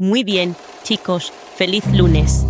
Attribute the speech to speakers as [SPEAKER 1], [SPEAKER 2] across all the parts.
[SPEAKER 1] Muy bien, chicos, feliz lunes.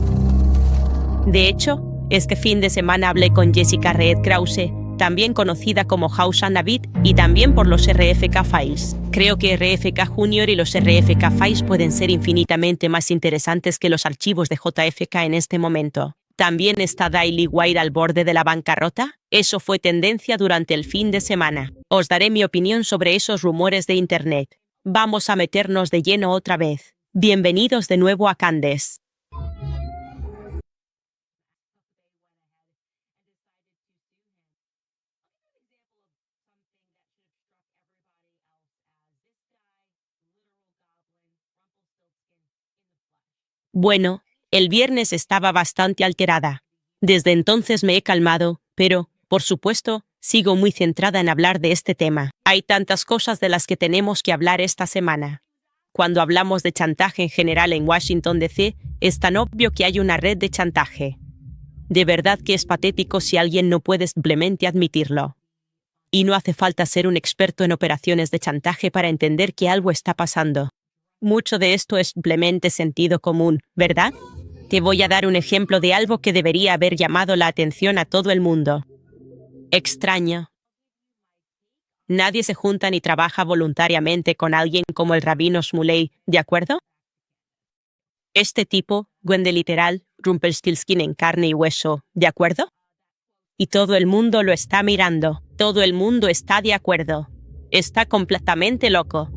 [SPEAKER 1] De hecho, este fin de semana hablé con Jessica Reed Krause, también conocida como Hausa Navid, y también por los RFK Files. Creo que RFK Junior y los RFK Files pueden ser infinitamente más interesantes que los archivos de JFK en este momento. ¿También está Daily Wire al borde de la bancarrota? Eso fue tendencia durante el fin de semana. Os daré mi opinión sobre esos rumores de Internet. Vamos a meternos de lleno otra vez. Bienvenidos de nuevo a Candes. Bueno, el viernes estaba bastante alterada. Desde entonces me he calmado, pero, por supuesto, sigo muy centrada en hablar de este tema. Hay tantas cosas de las que tenemos que hablar esta semana. Cuando hablamos de chantaje en general en Washington, D.C., es tan obvio que hay una red de chantaje. De verdad que es patético si alguien no puede simplemente admitirlo. Y no hace falta ser un experto en operaciones de chantaje para entender que algo está pasando. Mucho de esto es simplemente sentido común, ¿verdad? Te voy a dar un ejemplo de algo que debería haber llamado la atención a todo el mundo. Extraño. Nadie se junta ni trabaja voluntariamente con alguien como el rabino Shmuley, ¿de acuerdo? Este tipo, Gwende literal, Rumpelstiltskin en carne y hueso, ¿de acuerdo? Y todo el mundo lo está mirando. Todo el mundo está de acuerdo. Está completamente loco.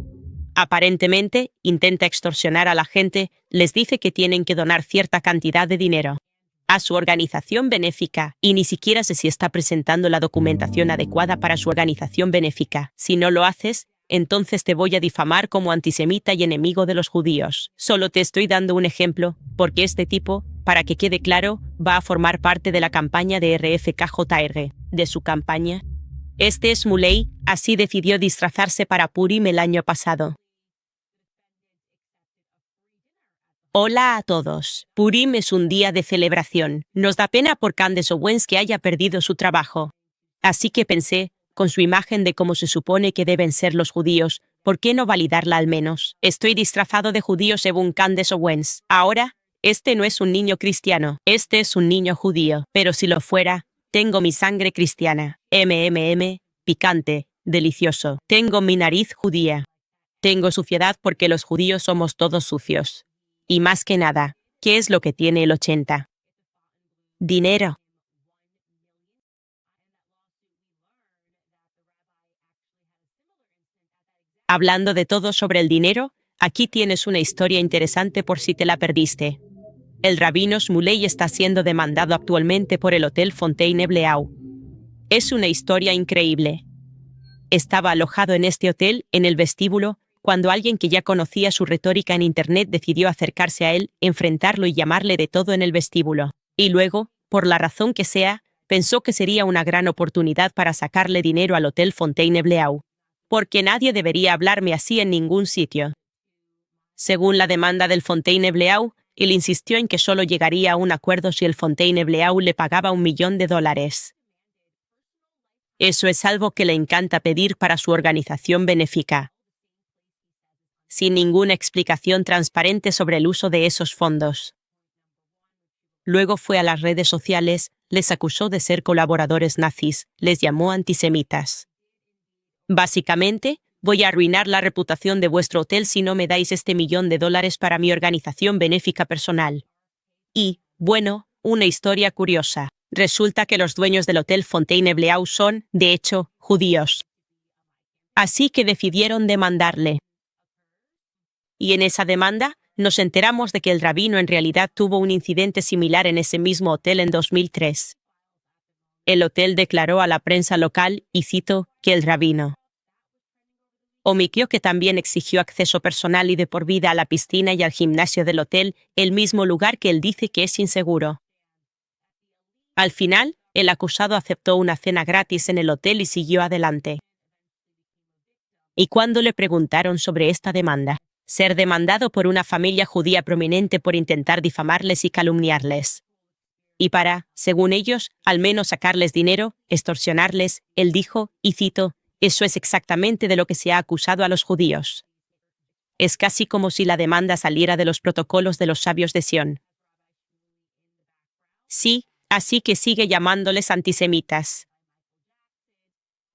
[SPEAKER 1] Aparentemente, intenta extorsionar a la gente, les dice que tienen que donar cierta cantidad de dinero a su organización benéfica, y ni siquiera sé si está presentando la documentación adecuada para su organización benéfica. Si no lo haces, entonces te voy a difamar como antisemita y enemigo de los judíos. Solo te estoy dando un ejemplo, porque este tipo, para que quede claro, va a formar parte de la campaña de RFKJR. ¿De su campaña? Este Shmuley, así decidió disfrazarse para Purim el año pasado. Hola a todos. Purim es un día de celebración. Nos da pena por Candace Owens que haya perdido su trabajo. Así que pensé, con su imagen de cómo se supone que deben ser los judíos, ¿por qué no validarla al menos? Estoy disfrazado de judío según Candace Owens. Ahora, este no es un niño cristiano, este es un niño judío. Pero si lo fuera, tengo mi sangre cristiana. Picante, delicioso. Tengo mi nariz judía. Tengo suciedad porque los judíos somos todos sucios. Y más que nada, ¿qué es lo que tiene el 80? Dinero. Hablando de todo sobre el dinero, aquí tienes una historia interesante por si te la perdiste. El rabino Shmuley está siendo demandado actualmente por el Hotel Fontainebleau. Es una historia increíble. Estaba alojado en este hotel, en el vestíbulo, cuando alguien que ya conocía su retórica en Internet decidió acercarse a él, enfrentarlo y llamarle de todo en el vestíbulo. Y luego, por la razón que sea, pensó que sería una gran oportunidad para sacarle dinero al Hotel Fontainebleau. Porque nadie debería hablarme así en ningún sitio. Según la demanda del Fontainebleau, él insistió en que solo llegaría a un acuerdo si el Fontainebleau le pagaba $1 millón. Eso es algo que le encanta pedir para su organización benéfica, sin ninguna explicación transparente sobre el uso de esos fondos. Luego fue a las redes sociales, les acusó de ser colaboradores nazis, les llamó antisemitas. Básicamente, voy a arruinar la reputación de vuestro hotel si no me dais este $1 millón para mi organización benéfica personal. Y, bueno, una historia curiosa. Resulta que los dueños del Hotel Fontainebleau son, de hecho, judíos. Así que decidieron demandarle. Y en esa demanda, nos enteramos de que el rabino en realidad tuvo un incidente similar en ese mismo hotel en 2003. El hotel declaró a la prensa local, y cito, que el rabino omitió que también exigió acceso personal y de por vida a la piscina y al gimnasio del hotel, el mismo lugar que él dice que es inseguro. Al final, el acusado aceptó una cena gratis en el hotel y siguió adelante. Y cuando le preguntaron sobre esta demanda, ser demandado por una familia judía prominente por intentar difamarles y calumniarles. Y para, según ellos, al menos sacarles dinero, extorsionarles, él dijo, y cito, eso es exactamente de lo que se ha acusado a los judíos. Es casi como si la demanda saliera de los protocolos de los sabios de Sion. Sí, así que sigue llamándoles antisemitas.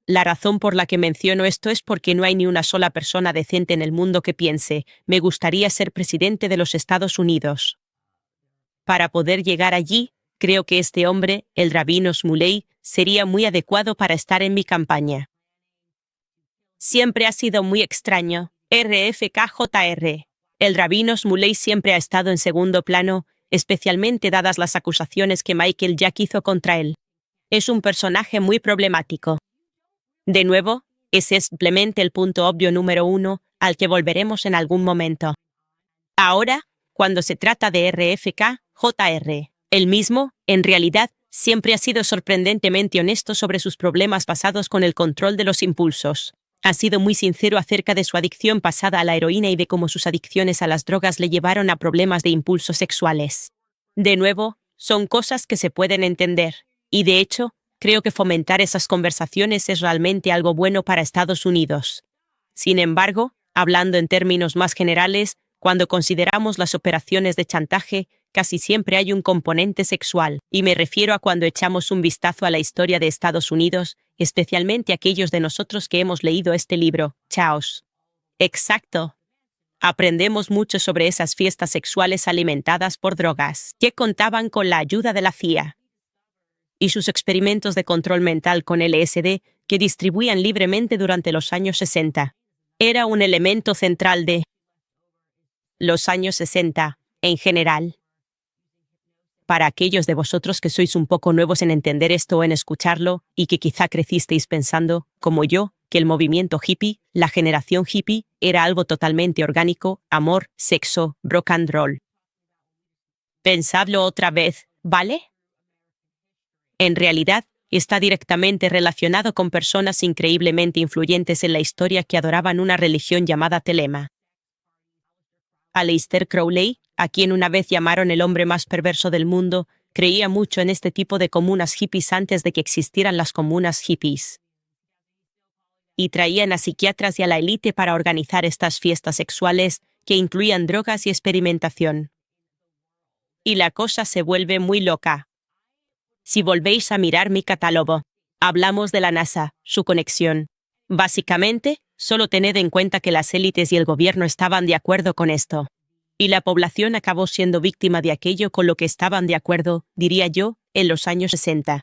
[SPEAKER 1] La razón por la que menciono esto es porque no hay ni una sola persona decente en el mundo que piense, me gustaría ser presidente de los Estados Unidos. Para poder llegar allí, creo que este hombre, el rabino Shmuley, sería muy adecuado para estar en mi campaña. Siempre ha sido muy extraño. RFKJR. El rabino Shmuley siempre ha estado en segundo plano, especialmente dadas las acusaciones que Michael Jack hizo contra él. Es un personaje muy problemático. De nuevo, ese es simplemente el punto obvio número 1, al que volveremos en algún momento. Ahora, cuando se trata de RFK-JR, él mismo, en realidad, siempre ha sido sorprendentemente honesto sobre sus problemas basados con el control de los impulsos. Ha sido muy sincero acerca de su adicción pasada a la heroína y de cómo sus adicciones a las drogas le llevaron a problemas de impulsos sexuales. De nuevo, son cosas que se pueden entender, y de hecho, creo que fomentar esas conversaciones es realmente algo bueno para Estados Unidos. Sin embargo, hablando en términos más generales, cuando consideramos las operaciones de chantaje, casi siempre hay un componente sexual, y me refiero a cuando echamos un vistazo a la historia de Estados Unidos, especialmente aquellos de nosotros que hemos leído este libro, Chaos. Exacto. Aprendemos mucho sobre esas fiestas sexuales alimentadas por drogas, que contaban con la ayuda de la CIA. Y sus experimentos de control mental con LSD, que distribuían libremente durante los años 60. Era un elemento central de los años 60, en general. Para aquellos de vosotros que sois un poco nuevos en entender esto o en escucharlo, y que quizá crecisteis pensando, como yo, que el movimiento hippie, la generación hippie, era algo totalmente orgánico, amor, sexo, rock and roll. Pensadlo otra vez, ¿vale? En realidad, está directamente relacionado con personas increíblemente influyentes en la historia que adoraban una religión llamada Telema. Aleister Crowley, a quien una vez llamaron el hombre más perverso del mundo, creía mucho en este tipo de comunas hippies antes de que existieran las comunas hippies. Y traían a psiquiatras y a la élite para organizar estas fiestas sexuales que incluían drogas y experimentación. Y la cosa se vuelve muy loca. Si volvéis a mirar mi catálogo, hablamos de la NASA, su conexión. Básicamente, solo tened en cuenta que las élites y el gobierno estaban de acuerdo con esto. Y la población acabó siendo víctima de aquello con lo que estaban de acuerdo, diría yo, en los años 60.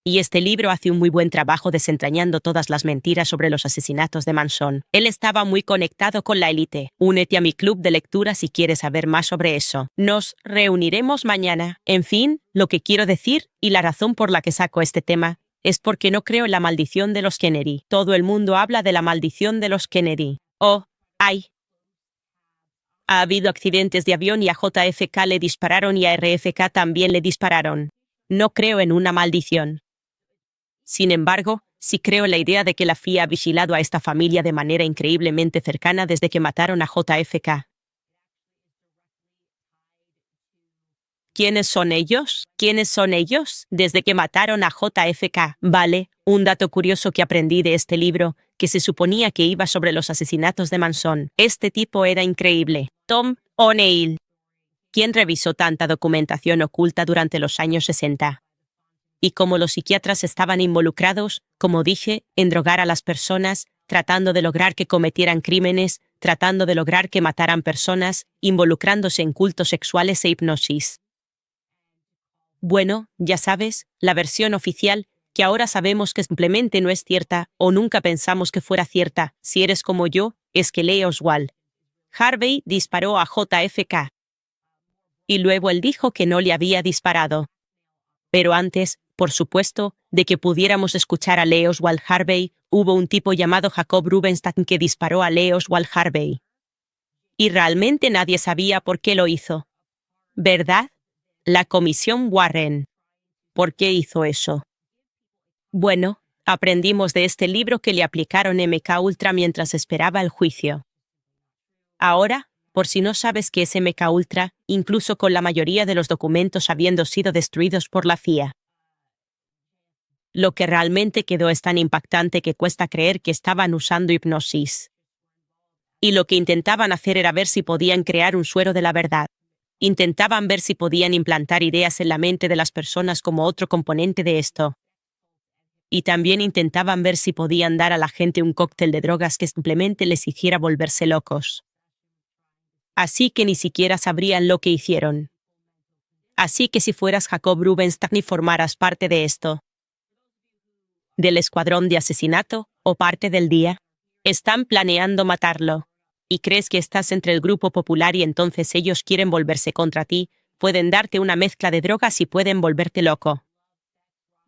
[SPEAKER 1] Y este libro hace un muy buen trabajo desentrañando todas las mentiras sobre los asesinatos de Manson. Él estaba muy conectado con la élite. Únete a mi club de lectura si quieres saber más sobre eso. Nos reuniremos mañana. En fin, lo que quiero decir, y la razón por la que saco este tema, es porque no creo en la maldición de los Kennedy. Todo el mundo habla de la maldición de los Kennedy. Oh, ay. Ha habido accidentes de avión y a JFK le dispararon y a RFK también le dispararon. No creo en una maldición. Sin embargo, sí creo en la idea de que la FIA ha vigilado a esta familia de manera increíblemente cercana desde que mataron a JFK. ¿Quiénes son ellos? ¿Quiénes son ellos? Desde que mataron a JFK. Vale, un dato curioso que aprendí de este libro, que se suponía que iba sobre los asesinatos de Manson. Este tipo era increíble. Tom O'Neill. ¿Quién revisó tanta documentación oculta durante los años 60? Y como los psiquiatras estaban involucrados, como dije, en drogar a las personas, tratando de lograr que cometieran crímenes, tratando de lograr que mataran personas, involucrándose en cultos sexuales e hipnosis. Bueno, ya sabes, la versión oficial, que ahora sabemos que simplemente no es cierta, o nunca pensamos que fuera cierta, si eres como yo, es que Lee Oswald Harvey disparó a JFK. Y luego él dijo que no le había disparado. Pero antes, por supuesto, de que pudiéramos escuchar a Lee Oswald Harvey, hubo un tipo llamado Jacob Rubenstein que disparó a Lee Oswald Harvey. Y realmente nadie sabía por qué lo hizo. ¿Verdad? La Comisión Warren. ¿Por qué hizo eso? Bueno, aprendimos de este libro que le aplicaron MK Ultra mientras esperaba el juicio. Ahora, por si no sabes qué es MK Ultra, incluso con la mayoría de los documentos habiendo sido destruidos por la CIA. Lo que realmente quedó es tan impactante que cuesta creer que estaban usando hipnosis. Y lo que intentaban hacer era ver si podían crear un suero de la verdad. Intentaban ver si podían implantar ideas en la mente de las personas como otro componente de esto. Y también intentaban ver si podían dar a la gente un cóctel de drogas que simplemente les hiciera volverse locos. Así que ni siquiera sabrían lo que hicieron. Así que si fueras Jacob Rubenstein y formaras parte de esto, del escuadrón de asesinato o parte del día, están planeando matarlo, y crees que estás entre el grupo popular y entonces ellos quieren volverse contra ti, pueden darte una mezcla de drogas y pueden volverte loco.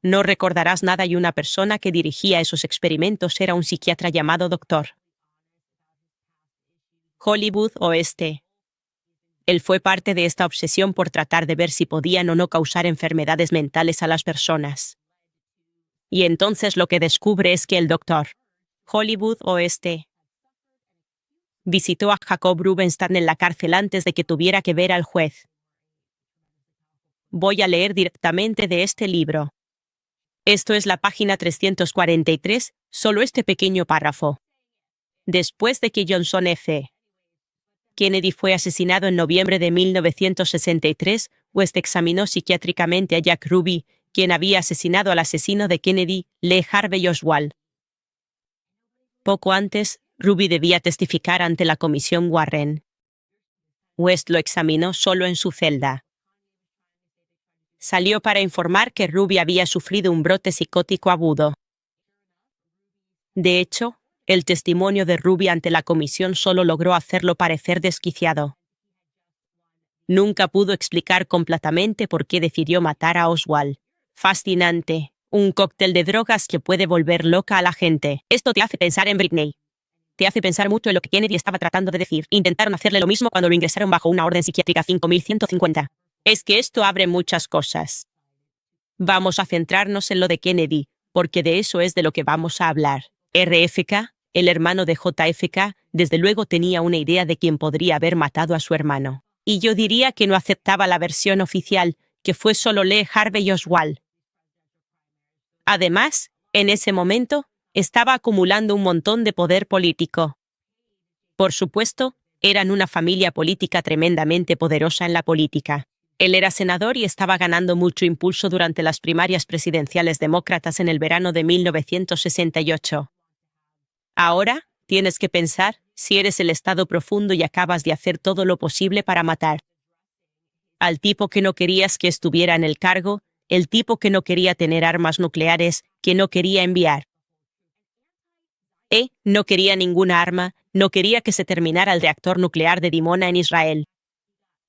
[SPEAKER 1] No recordarás nada y una persona que dirigía esos experimentos era un psiquiatra llamado Dr. Hollywood Oeste. Él fue parte de esta obsesión por tratar de ver si podían o no causar enfermedades mentales a las personas. Y entonces lo que descubre es que el Dr. Hollywood Oeste visitó a Jacob Rubenstein en la cárcel antes de que tuviera que ver al juez. Voy a leer directamente de este libro. Esto es la página 343, solo este pequeño párrafo. Después de que Johnson F. Kennedy fue asesinado en noviembre de 1963, West examinó psiquiátricamente a Jack Ruby, quien había asesinado al asesino de Kennedy, Lee Harvey Oswald. Poco antes, Ruby debía testificar ante la comisión Warren. West lo examinó solo en su celda. Salió para informar que Ruby había sufrido un brote psicótico agudo. De hecho, el testimonio de Ruby ante la comisión solo logró hacerlo parecer desquiciado. Nunca pudo explicar completamente por qué decidió matar a Oswald. Fascinante. Un cóctel de drogas que puede volver loca a la gente. Esto te hace pensar en Britney. Te hace pensar mucho en lo que Kennedy estaba tratando de decir. Intentaron hacerle lo mismo cuando lo ingresaron bajo una orden psiquiátrica 5150. Es que esto abre muchas cosas. Vamos a centrarnos en lo de Kennedy, porque de eso es de lo que vamos a hablar. RFK, el hermano de JFK, desde luego tenía una idea de quién podría haber matado a su hermano. Y yo diría que no aceptaba la versión oficial, que fue solo Lee Harvey Oswald. Además, en ese momento, estaba acumulando un montón de poder político. Por supuesto, eran una familia política tremendamente poderosa en la política. Él era senador y estaba ganando mucho impulso durante las primarias presidenciales demócratas en el verano de 1968. Ahora, tienes que pensar si eres el Estado profundo y acabas de hacer todo lo posible para matar al tipo que no querías que estuviera en el cargo, el tipo que no quería tener armas nucleares, que no quería enviar. No quería ninguna arma, no quería que se terminara el reactor nuclear de Dimona en Israel.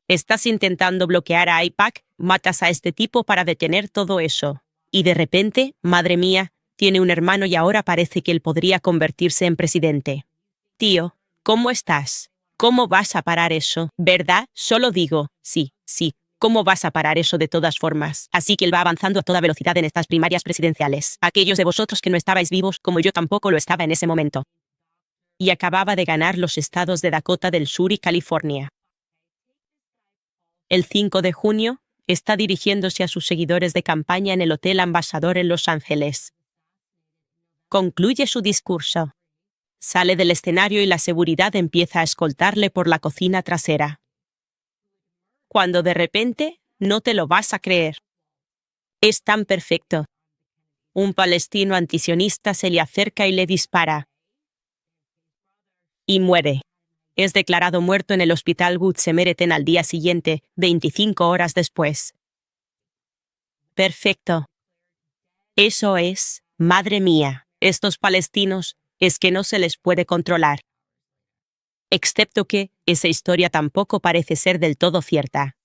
[SPEAKER 1] Estás intentando bloquear a AIPAC, matas a este tipo para detener todo eso. Y de repente, madre mía, tiene un hermano y ahora parece que él podría convertirse en presidente. Tío, ¿cómo estás? ¿Cómo vas a parar eso? ¿Verdad? Solo digo, sí. ¿Cómo vas a parar eso de todas formas? Así que él va avanzando a toda velocidad en estas primarias presidenciales. Aquellos de vosotros que no estabais vivos, como yo tampoco lo estaba en ese momento. Y acababa de ganar los estados de Dakota del Sur y California. El 5 de junio, está dirigiéndose a sus seguidores de campaña en el Hotel Ambassador en Los Ángeles. Concluye su discurso. Sale del escenario y la seguridad empieza a escoltarle por la cocina trasera. Cuando de repente, no te lo vas a creer. Es tan perfecto. Un palestino antisionista se le acerca y le dispara. Y muere. Es declarado muerto en el hospital Good Samaritan al día siguiente, 25 horas después. Perfecto. Eso es, madre mía, estos palestinos, es que no se les puede controlar. Excepto que, esa historia tampoco parece ser del todo cierta.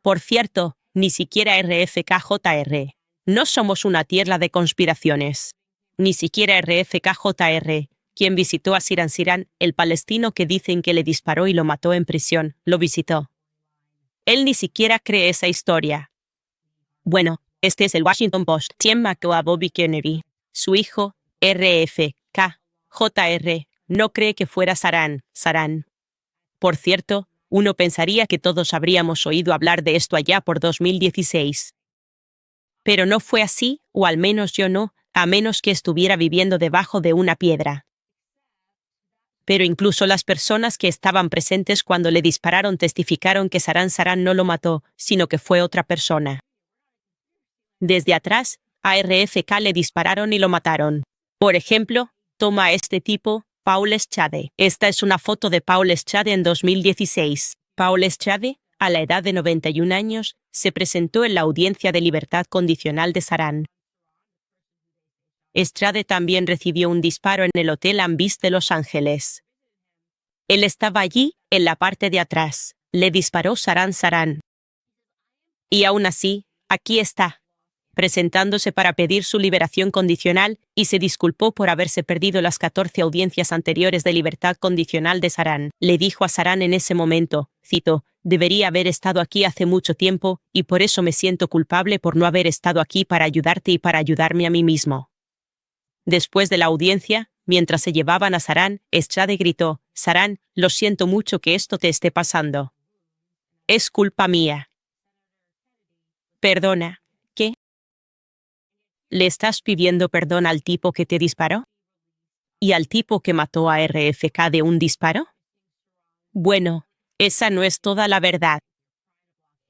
[SPEAKER 1] Por cierto, ni siquiera RFK-JR. No somos una tierra de conspiraciones. Ni siquiera RFK-JR, quien visitó a Siran Siran, el palestino que dicen que le disparó y lo mató en prisión, lo visitó. Él ni siquiera cree esa historia. Bueno, este es el Washington Post. Quien mató a Bobby Kennedy. Su hijo, RFK-JR, no cree que fuera Saran. Por cierto, uno pensaría que todos habríamos oído hablar de esto allá por 2016. Pero no fue así, o al menos yo no, a menos que estuviera viviendo debajo de una piedra. Pero incluso las personas que estaban presentes cuando le dispararon testificaron que Saran no lo mató, sino que fue otra persona. Desde atrás, a RFK le dispararon y lo mataron. Por ejemplo, toma a este tipo, Paul Eschade. Esta es una foto de Paul Eschade en 2016. Paul Eschade, a la edad de 91 años, se presentó en la audiencia de libertad condicional de Saran. Estrade también recibió un disparo en el Hotel Ambis de Los Ángeles. Él estaba allí, en la parte de atrás. Le disparó Saran. Y aún así, aquí está, presentándose para pedir su liberación condicional, y se disculpó por haberse perdido las 14 audiencias anteriores de libertad condicional de Saran. Le dijo a Saran en ese momento, cito, «Debería haber estado aquí hace mucho tiempo, y por eso me siento culpable por no haber estado aquí para ayudarte y para ayudarme a mí mismo». Después de la audiencia, mientras se llevaban a Saran, Estrade gritó, «Saran, lo siento mucho que esto te esté pasando. Es culpa mía». «Perdona, ¿qué? ¿Le estás pidiendo perdón al tipo que te disparó? ¿Y al tipo que mató a RFK de un disparo? Bueno, esa no es toda la verdad.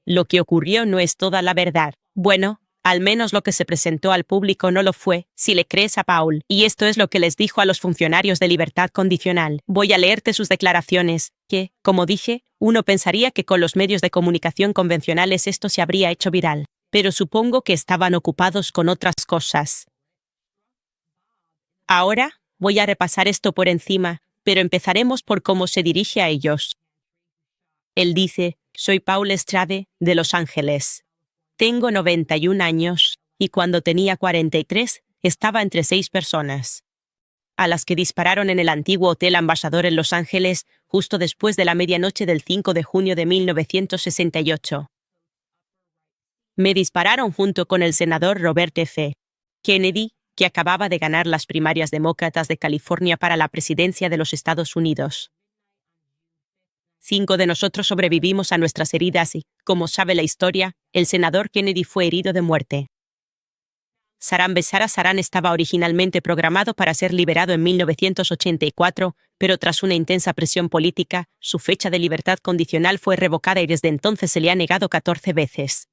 [SPEAKER 1] Lo que ocurrió no es toda la verdad. Bueno, al menos lo que se presentó al público no lo fue, si le crees a Paul. Y esto es lo que les dijo a los funcionarios de libertad condicional. Voy a leerte sus declaraciones, que, como dije, uno pensaría que con los medios de comunicación convencionales esto se habría hecho viral. Pero supongo que estaban ocupados con otras cosas. Ahora, voy a repasar esto por encima, pero empezaremos por cómo se dirige a ellos. Él dice, «Soy Paul Estrade, de Los Ángeles. Tengo 91 años, y cuando tenía 43, estaba entre 6 personas, a las que dispararon en el antiguo Hotel Ambassador en Los Ángeles, justo después de la medianoche del 5 de junio de 1968. Me dispararon junto con el senador Robert F. Kennedy, que acababa de ganar las primarias demócratas de California para la presidencia de los Estados Unidos. 5 de nosotros sobrevivimos a nuestras heridas y, como sabe la historia, el senador Kennedy fue herido de muerte. Saran estaba originalmente programado para ser liberado en 1984, pero tras una intensa presión política, su fecha de libertad condicional fue revocada y desde entonces se le ha negado 14 veces.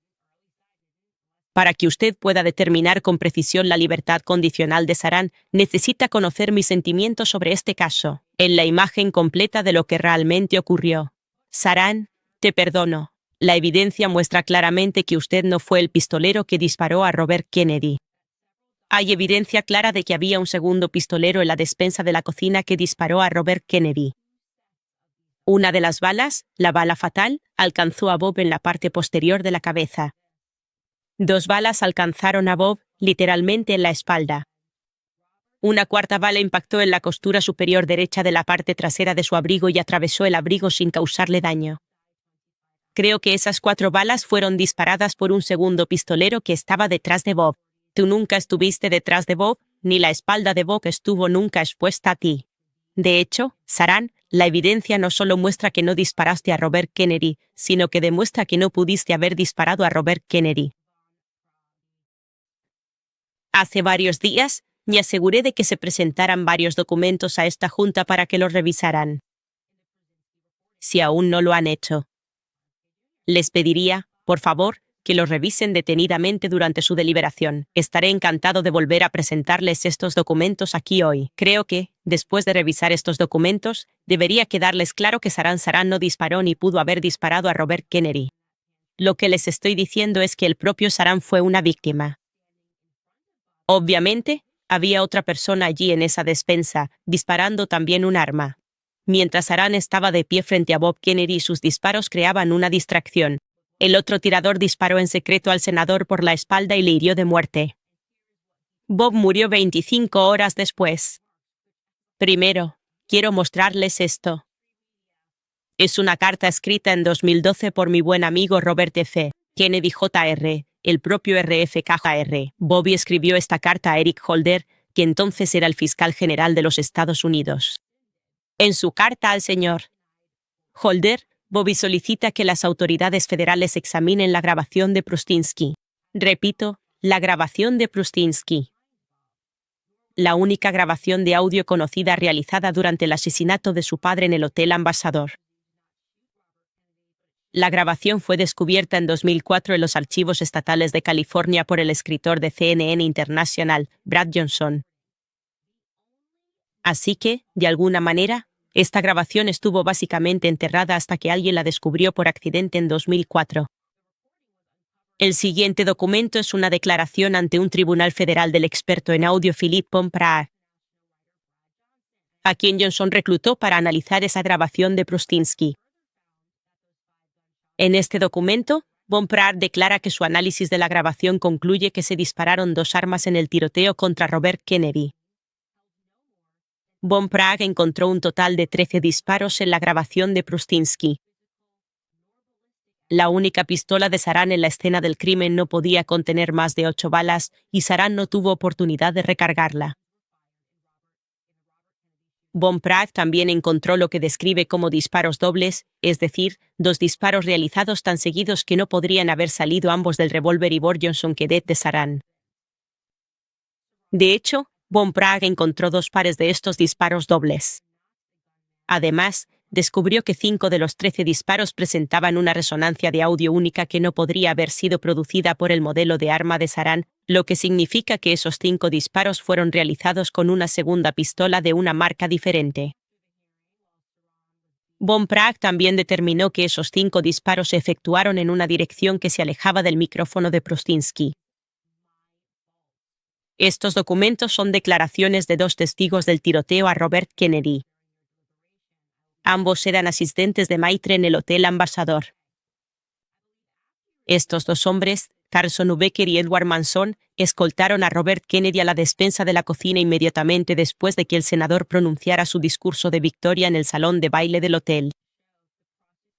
[SPEAKER 1] Para que usted pueda determinar con precisión la libertad condicional de Saran, necesita conocer mis sentimientos sobre este caso, en la imagen completa de lo que realmente ocurrió. Saran, te perdono. La evidencia muestra claramente que usted no fue el pistolero que disparó a Robert Kennedy. Hay evidencia clara de que había un segundo pistolero en la despensa de la cocina que disparó a Robert Kennedy. Una de las balas, la bala fatal, alcanzó a Bob en la parte posterior de la cabeza. 2 balas alcanzaron a Bob, literalmente en la espalda. Una cuarta bala impactó en la costura superior derecha de la parte trasera de su abrigo y atravesó el abrigo sin causarle daño. Creo que esas 4 balas fueron disparadas por un segundo pistolero que estaba detrás de Bob. Tú nunca estuviste detrás de Bob, ni la espalda de Bob estuvo nunca expuesta a ti. De hecho, Saran, la evidencia no solo muestra que no disparaste a Robert Kennedy, sino que demuestra que no pudiste haber disparado a Robert Kennedy. Hace varios días, me aseguré de que se presentaran varios documentos a esta junta para que los revisaran. Si aún no lo han hecho, les pediría, por favor, que los revisen detenidamente durante su deliberación. Estaré encantado de volver a presentarles estos documentos aquí hoy. Creo que, después de revisar estos documentos, debería quedarles claro que Saran no disparó ni pudo haber disparado a Robert Kennedy. Lo que les estoy diciendo es que el propio Saran fue una víctima. Obviamente, había otra persona allí en esa despensa, disparando también un arma. Mientras Saran estaba de pie frente a Bob Kennedy, sus disparos creaban una distracción. El otro tirador disparó en secreto al senador por la espalda y le hirió de muerte. Bob murió 25 horas después. Primero, quiero mostrarles esto. Es una carta escrita en 2012 por mi buen amigo Robert F. Kennedy Jr., el propio RFK Jr. Bobby escribió esta carta a Eric Holder, que entonces era el fiscal general de los Estados Unidos. En su carta al señor Holder, Bobby solicita que las autoridades federales examinen la grabación de Prustinsky. Repito, la grabación de Prustinsky. la única grabación de audio conocida realizada durante el asesinato de su padre en el Hotel Ambassador. La grabación fue descubierta en 2004 en los archivos estatales de California por el escritor de CNN International, Brad Johnson. Así que, de alguna manera, esta grabación estuvo básicamente enterrada hasta que alguien la descubrió por accidente en 2004. El siguiente documento es una declaración ante un tribunal federal del experto en audio Philip Pompraag, a quien Johnson reclutó para analizar esa grabación de Prustinsky. En este documento, Pompraag declara que su análisis de la grabación concluye que se dispararon 2 armas en el tiroteo contra Robert Kennedy. Pompraag encontró un total de 13 disparos en la grabación de Prustinsky. La única pistola de Saran en la escena del crimen no podía contener más de 8 balas y Saran no tuvo oportunidad de recargarla. Pompraag también encontró lo que describe como disparos dobles, es decir, 2 disparos realizados tan seguidos que no podrían haber salido ambos del revólver Ivor Johnson Cadet de Saran. De hecho, Pompraag encontró 2 pares de estos disparos dobles. Además, descubrió que 5 de los 13 disparos presentaban una resonancia de audio única que no podría haber sido producida por el modelo de arma de Saran, lo que significa que esos 5 disparos fueron realizados con una segunda pistola de una marca diferente. Pompraag también determinó que esos 5 disparos se efectuaron en una dirección que se alejaba del micrófono de Prustinsky. Estos documentos son declaraciones de 2 testigos del tiroteo a Robert Kennedy. Ambos eran asistentes de Maitre en el Hotel Ambassador. Estos 2 hombres, Carson Becker y Edward Manson, escoltaron a Robert Kennedy a la despensa de la cocina inmediatamente después de que el senador pronunciara su discurso de victoria en el salón de baile del hotel,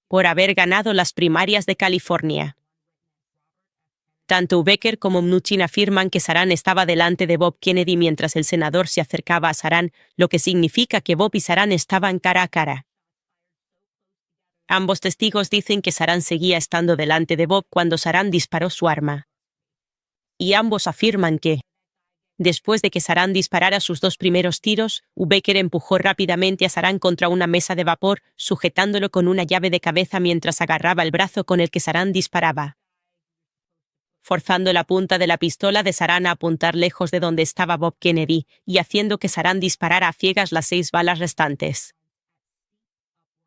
[SPEAKER 1] por haber ganado las primarias de California. Tanto Becker como Mnuchin afirman que Saran estaba delante de Bob Kennedy mientras el senador se acercaba a Saran, lo que significa que Bob y Saran estaban cara a cara. Ambos testigos dicen que Saran seguía estando delante de Bob cuando Saran disparó su arma. Y ambos afirman que, después de que Saran disparara sus 2 primeros tiros, Becker empujó rápidamente a Saran contra una mesa de vapor, sujetándolo con una llave de cabeza mientras agarraba el brazo con el que Saran disparaba, forzando la punta de la pistola de Saran a apuntar lejos de donde estaba Bob Kennedy y haciendo que Saran disparara a ciegas las 6 balas restantes.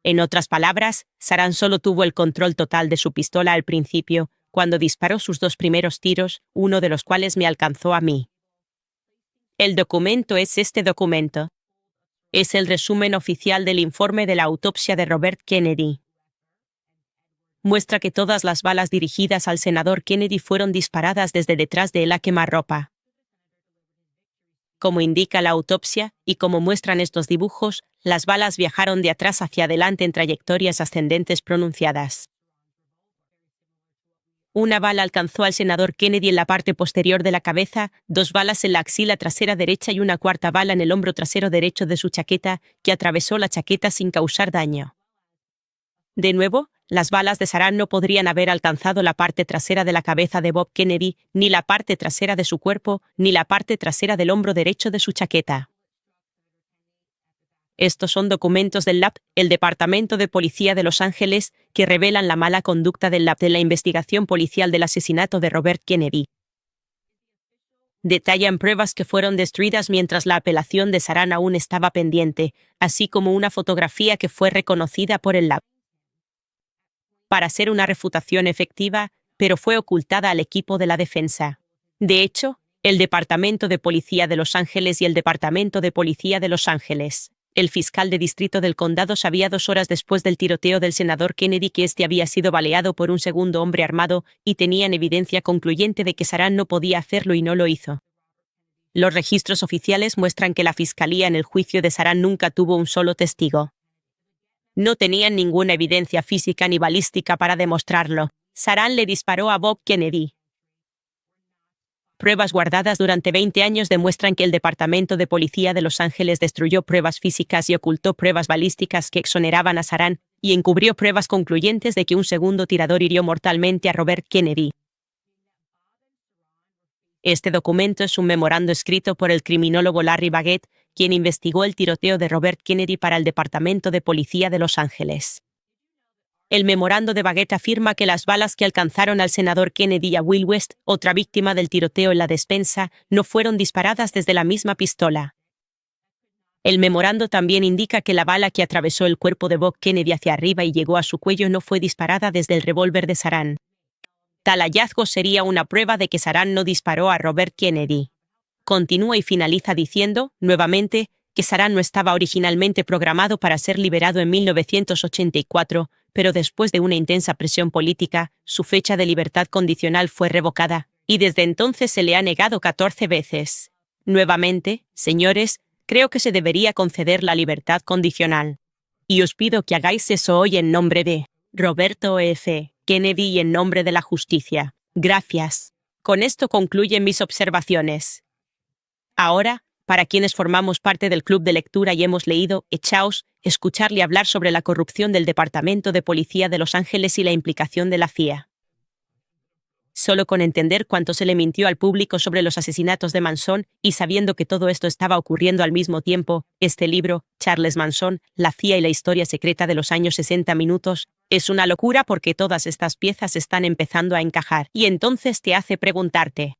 [SPEAKER 1] En otras palabras, Saran solo tuvo el control total de su pistola al principio, cuando disparó sus 2 primeros tiros, uno de los cuales me alcanzó a mí. El documento es este documento. Es el resumen oficial del informe de la autopsia de Robert Kennedy. Muestra que todas las balas dirigidas al senador Kennedy fueron disparadas desde detrás de él a quemarropa. Como indica la autopsia, y como muestran estos dibujos, las balas viajaron de atrás hacia adelante en trayectorias ascendentes pronunciadas. Una bala alcanzó al senador Kennedy en la parte posterior de la cabeza, 2 balas en la axila trasera derecha y una 4ª bala en el hombro trasero derecho de su chaqueta, que atravesó la chaqueta sin causar daño. De nuevo, las balas de Saran no podrían haber alcanzado la parte trasera de la cabeza de Bob Kennedy, ni la parte trasera de su cuerpo, ni la parte trasera del hombro derecho de su chaqueta. Estos son documentos del LAPD, el Departamento de Policía de Los Ángeles, que revelan la mala conducta del LAPD en la investigación policial del asesinato de Robert Kennedy. Detallan pruebas que fueron destruidas mientras la apelación de Saran aún estaba pendiente, así como una fotografía que fue reconocida por el LAPD para ser una refutación efectiva, pero fue ocultada al equipo de la defensa. De hecho, el Departamento de Policía de Los Ángeles y el Departamento de Policía de Los Ángeles, el fiscal de distrito del condado, sabía 2 horas después del tiroteo del senador Kennedy que este había sido baleado por un segundo hombre armado y tenían evidencia concluyente de que Saran no podía hacerlo y no lo hizo. Los registros oficiales muestran que la fiscalía en el juicio de Saran nunca tuvo un solo testigo. No tenían ninguna evidencia física ni balística para demostrarlo. Saran le disparó a Bob Kennedy. Pruebas guardadas durante 20 años demuestran que el Departamento de Policía de Los Ángeles destruyó pruebas físicas y ocultó pruebas balísticas que exoneraban a Saran y encubrió pruebas concluyentes de que un segundo tirador hirió mortalmente a Robert Kennedy. Este documento es un memorando escrito por el criminólogo Larry Baguette, quien investigó el tiroteo de Robert Kennedy para el Departamento de Policía de Los Ángeles. El memorando de Baguette afirma que las balas que alcanzaron al senador Kennedy y a Will West, otra víctima del tiroteo en la despensa, no fueron disparadas desde la misma pistola. El memorando también indica que la bala que atravesó el cuerpo de Bob Kennedy hacia arriba y llegó a su cuello no fue disparada desde el revólver de Saran. Tal hallazgo sería una prueba de que Saran no disparó a Robert Kennedy. Continúa y finaliza diciendo, nuevamente, que Saran no estaba originalmente programado para ser liberado en 1984, pero después de una intensa presión política, su fecha de libertad condicional fue revocada, y desde entonces se le ha negado 14 veces. Nuevamente, señores, creo que se debería conceder la libertad condicional. Y os pido que hagáis eso hoy en nombre de Roberto F. Kennedy y en nombre de la justicia. Gracias. Con esto concluyen mis observaciones. Ahora, para quienes formamos parte del club de lectura y hemos leído, echaos, escucharle hablar sobre la corrupción del Departamento de Policía de Los Ángeles y la implicación de la CIA. Solo con entender cuánto se le mintió al público sobre los asesinatos de Manson y sabiendo que todo esto estaba ocurriendo al mismo tiempo, este libro, Charles Manson, la CIA y la historia secreta de los años 60 minutos, es una locura porque todas estas piezas están empezando a encajar. Y entonces te hace preguntarte,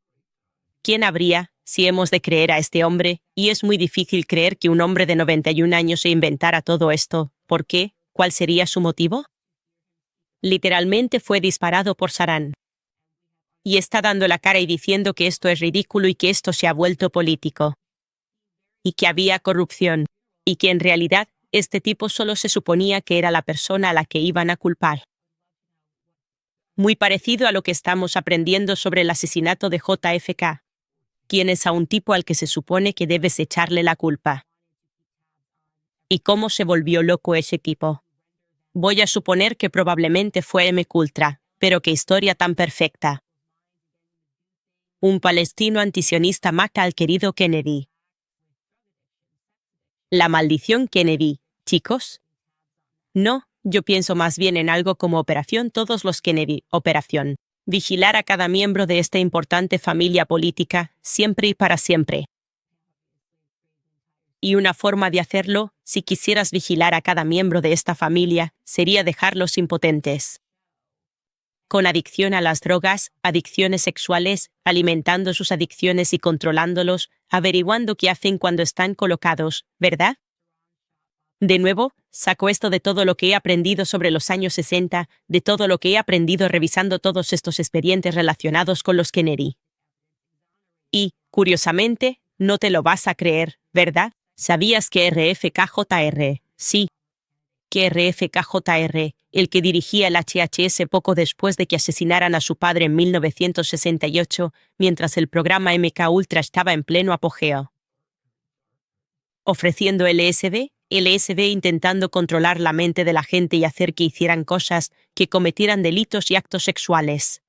[SPEAKER 1] ¿quién habría, si hemos de creer a este hombre? Y es muy difícil creer que un hombre de 91 años se inventara todo esto. ¿Por qué? ¿Cuál sería su motivo? Literalmente fue disparado por Saran. Y está dando la cara y diciendo que esto es ridículo y que esto se ha vuelto político. Y que había corrupción. Y que en realidad, este tipo solo se suponía que era la persona a la que iban a culpar. Muy parecido a lo que estamos aprendiendo sobre el asesinato de JFK. Quien es a un tipo al que se supone que debes echarle la culpa. ¿Y cómo se volvió loco ese tipo? Voy a suponer que probablemente fue MKUltra, pero qué historia tan perfecta. Un palestino antisionista mata al querido Kennedy. La maldición Kennedy, chicos. No, yo pienso más bien en algo como Operación Todos los Kennedy, operación. Vigilar a cada miembro de esta importante familia política, siempre y para siempre. Y una forma de hacerlo, si quisieras vigilar a cada miembro de esta familia, sería dejarlos impotentes. Con adicción a las drogas, adicciones sexuales, alimentando sus adicciones y controlándolos, averiguando qué hacen cuando están colocados, ¿verdad? De nuevo, saco esto de todo lo que he aprendido sobre los años 60, de todo lo que he aprendido revisando todos estos expedientes relacionados con los Kennedy. Y, curiosamente, no te lo vas a creer, ¿verdad? ¿Sabías que RFK-Jr., sí, que RFK-Jr., el que dirigía el HHS poco después de que asesinaran a su padre en 1968, mientras el programa MKUltra estaba en pleno apogeo? Ofreciendo LSD intentando controlar la mente de la gente y hacer que hicieran cosas, que cometieran delitos y actos sexuales.